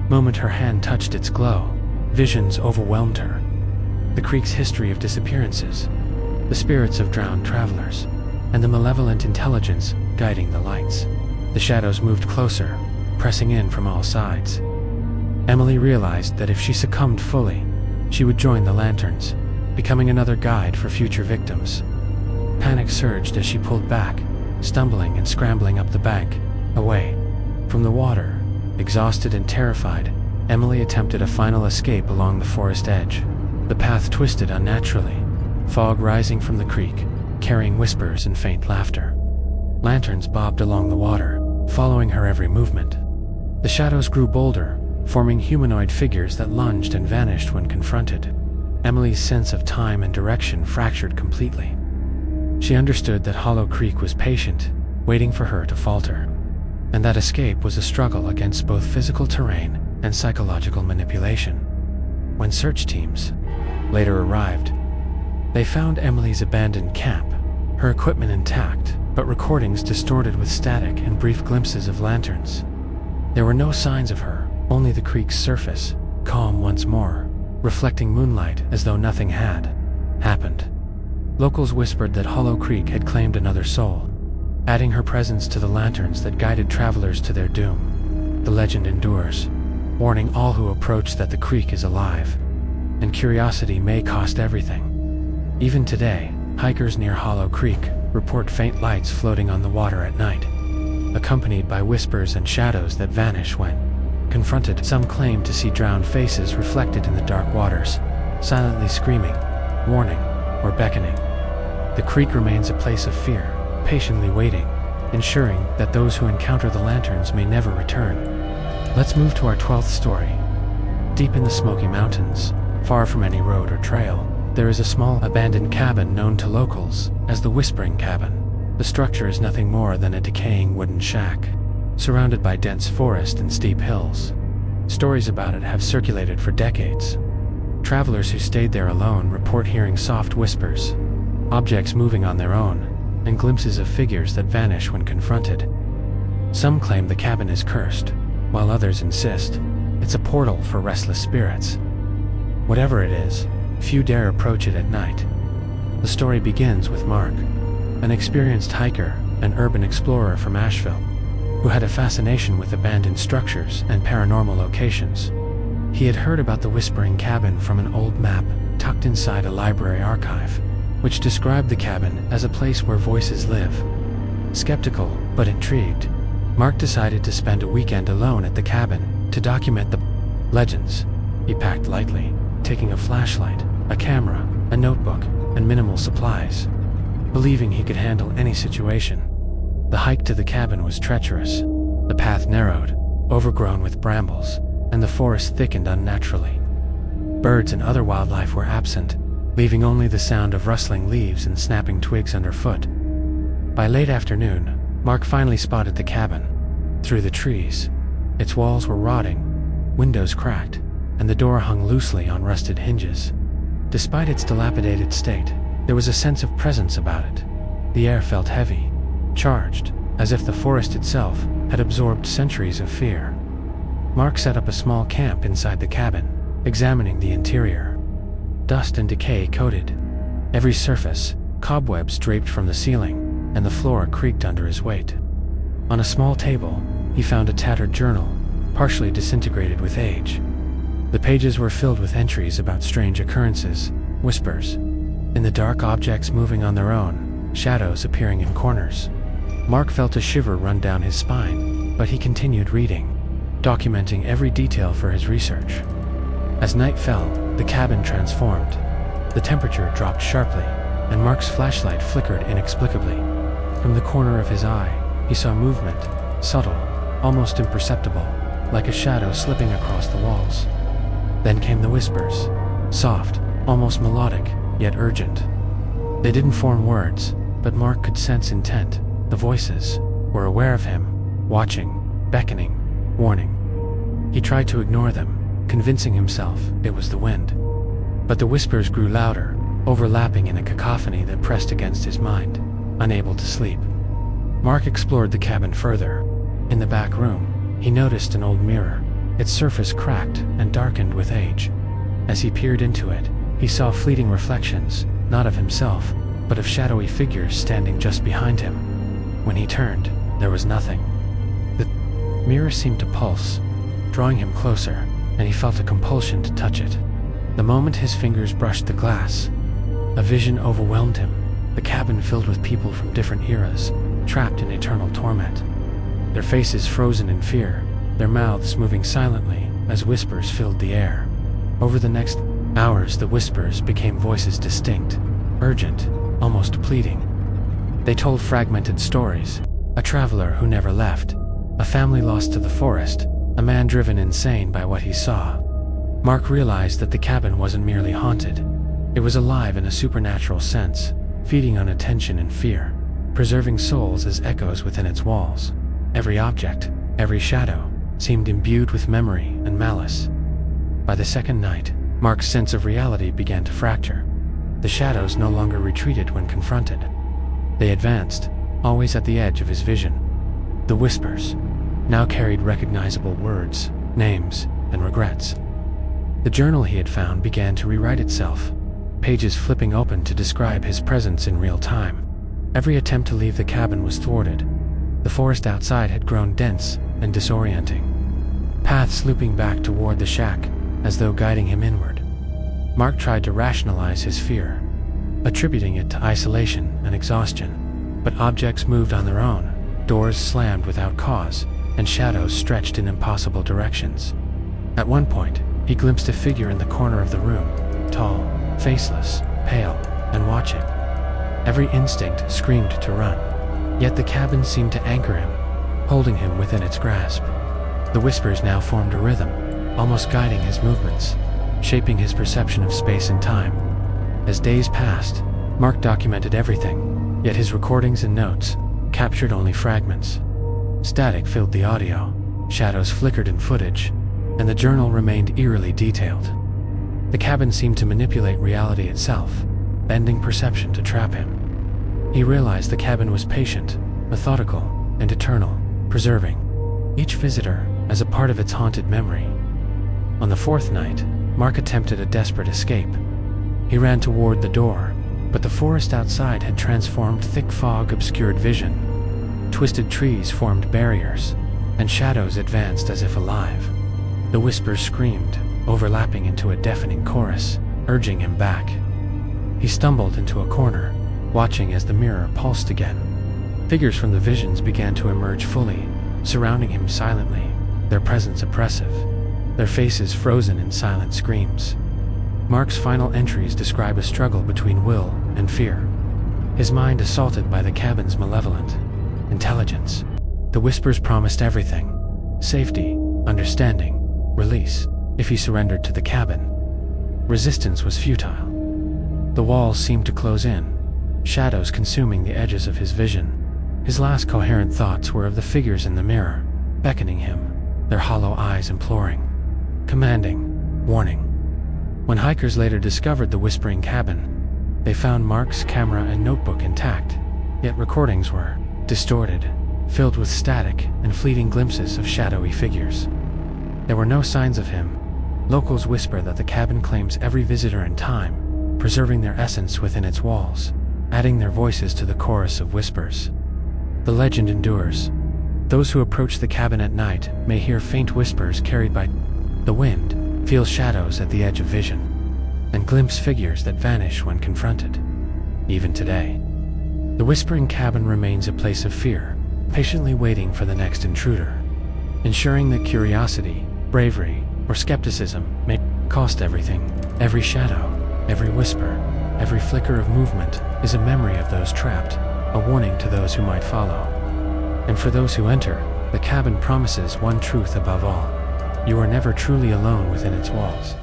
moment her hand touched its glow, visions overwhelmed her. The creek's history of disappearances, the spirits of drowned travelers, and the malevolent intelligence guiding the lights. The shadows moved closer, pressing in from all sides. Emily realized that if she succumbed fully, she would join the lanterns, becoming another guide for future victims. Panic surged as she pulled back, stumbling and scrambling up the bank, away from the water. Exhausted and terrified, Emily attempted a final escape along the forest edge. The path twisted unnaturally, fog rising from the creek, carrying whispers and faint laughter. Lanterns bobbed along the water, following her every movement. The shadows grew bolder, forming humanoid figures that lunged and vanished when confronted. Emily's sense of time and direction fractured completely. She understood that Hollow Creek was patient, waiting for her to falter, and that escape was a struggle against both physical terrain and psychological manipulation. When search teams later arrived, they found Emily's abandoned camp, her equipment intact, but recordings distorted with static and brief glimpses of lanterns. There were no signs of her, only the creek's surface, calm once more, reflecting moonlight as though nothing had happened. Locals whispered that Hollow Creek had claimed another soul, adding her presence to the lanterns that guided travelers to their doom. The legend endures, warning all who approach that the creek is alive, and curiosity may cost everything. Even today, hikers near Hollow Creek report faint lights floating on the water at night, accompanied by whispers and shadows that vanish when confronted. Some claim to see drowned faces reflected in the dark waters, silently screaming, warning, or beckoning. The creek remains a place of fear, patiently waiting, ensuring that those who encounter the lanterns may never return. Let's move to our 12th story. Deep in the Smoky Mountains, far from any road or trail, there is a small abandoned cabin known to locals as the Whispering Cabin. The structure is nothing more than a decaying wooden shack, surrounded by dense forest and steep hills. Stories about it have circulated for decades. Travelers who stayed there alone report hearing soft whispers, objects moving on their own, and glimpses of figures that vanish when confronted. Some claim the cabin is cursed, while others insist it's a portal for restless spirits. Whatever it is, few dare approach it at night. The story begins with Mark, an experienced hiker and urban explorer from Asheville, who had a fascination with abandoned structures and paranormal locations. He had heard about the Whispering Cabin from an old map tucked inside a library archive, which described the cabin as a place where voices live. Skeptical but intrigued, Mark decided to spend a weekend alone at the cabin to document the legends. He packed lightly, taking a flashlight, a camera, a notebook, and minimal supplies, believing he could handle any situation. The hike to the cabin was treacherous. The path narrowed, overgrown with brambles, and the forest thickened unnaturally. Birds and other wildlife were absent, leaving only the sound of rustling leaves and snapping twigs underfoot. By late afternoon, Mark finally spotted the cabin. Through the trees, its walls were rotting, windows cracked, and the door hung loosely on rusted hinges. Despite its dilapidated state, there was a sense of presence about it. The air felt heavy, charged, as if the forest itself had absorbed centuries of fear. Mark set up a small camp inside the cabin, examining the interior. Dust and decay coated every surface, cobwebs draped from the ceiling, and the floor creaked under his weight. On a small table, he found a tattered journal, partially disintegrated with age. The pages were filled with entries about strange occurrences, whispers. In the dark, objects moving on their own, shadows appearing in corners. Mark felt a shiver run down his spine, but he continued reading, documenting every detail for his research. As night fell, the cabin transformed. The temperature dropped sharply, and Mark's flashlight flickered inexplicably. From the corner of his eye, he saw movement, subtle, almost imperceptible, like a shadow slipping across the walls. Then came the whispers, soft, almost melodic, yet urgent. They didn't form words, but Mark could sense intent. The voices were aware of him, watching, beckoning, warning. He tried to ignore them, convincing himself it was the wind. But the whispers grew louder, overlapping in a cacophony that pressed against his mind, unable to sleep. Mark explored the cabin further. In the back room, he noticed an old mirror, its surface cracked and darkened with age. As he peered into it, he saw fleeting reflections, not of himself, but of shadowy figures standing just behind him. When he turned, there was nothing. The mirror seemed to pulse, drawing him closer, and he felt a compulsion to touch it. The moment his fingers brushed the glass, a vision overwhelmed him, the cabin filled with people from different eras, trapped in eternal torment. Their faces frozen in fear, their mouths moving silently as whispers filled the air. Over the next hours, the whispers became voices distinct, urgent, almost pleading. They told fragmented stories: a traveler who never left, a family lost to the forest, a man driven insane by what he saw. Mark realized that the cabin wasn't merely haunted. It was alive in a supernatural sense, feeding on attention and fear, preserving souls as echoes within its walls. Every object, every shadow, seemed imbued with memory and malice. By the second night, Mark's sense of reality began to fracture. The shadows no longer retreated when confronted. They advanced, always at the edge of his vision. The whispers now carried recognizable words, names, and regrets. The journal he had found began to rewrite itself, pages flipping open to describe his presence in real time. Every attempt to leave the cabin was thwarted. The forest outside had grown dense and disorienting, paths looping back toward the shack as though guiding him inward. Mark tried to rationalize his fear, attributing it to isolation and exhaustion. but objects moved on their own, doors slammed without cause, and shadows stretched in impossible directions. At one point, he glimpsed a figure in the corner of the room, tall, faceless, pale, and watching. Every instinct screamed to run, yet the cabin seemed to anchor him, holding him within its grasp. The whispers now formed a rhythm, almost guiding his movements, shaping his perception of space and time. As days passed, Mark documented everything, yet his recordings and notes captured only fragments. Static filled the audio, shadows flickered in footage, and the journal remained eerily detailed. The cabin seemed to manipulate reality itself, bending perception to trap him. He realized the cabin was patient, methodical, and eternal, preserving each visitor as a part of its haunted memory. On the fourth night, Mark attempted a desperate escape. He ran toward the door, but the forest outside had transformed thick fog obscured vision. Twisted trees formed barriers, and shadows advanced as if alive. The whispers screamed, overlapping into a deafening chorus, urging him back. He stumbled into a corner, watching as the mirror pulsed again. Figures from the visions began to emerge fully, surrounding him silently, their presence oppressive, their faces frozen in silent screams. Mark's final entries describe a struggle between will and fear, his mind assaulted by the cabin's malevolent intelligence. The whispers promised everything: safety, understanding, release, if he surrendered to the cabin. Resistance was futile. The walls seemed to close in, shadows consuming the edges of his vision. His last coherent thoughts were of the figures in the mirror, beckoning him, their hollow eyes imploring, commanding, warning. When hikers later discovered the whispering cabin, they found Mark's camera and notebook intact, yet recordings were distorted, filled with static and fleeting glimpses of shadowy figures. There were no signs of him. Locals whisper that the cabin claims every visitor in time, preserving their essence within its walls, adding their voices to the chorus of whispers. The legend endures. Those who approach the cabin at night may hear faint whispers carried by the wind, feel shadows at the edge of vision, and glimpse figures that vanish when confronted. Even today, the whispering cabin remains a place of fear, patiently waiting for the next intruder, ensuring that curiosity, bravery, or skepticism may cost everything. Every shadow, every whisper, every flicker of movement is a memory of those trapped, a warning to those who might follow. And for those who enter, the cabin promises one truth above all: you are never truly alone within its walls.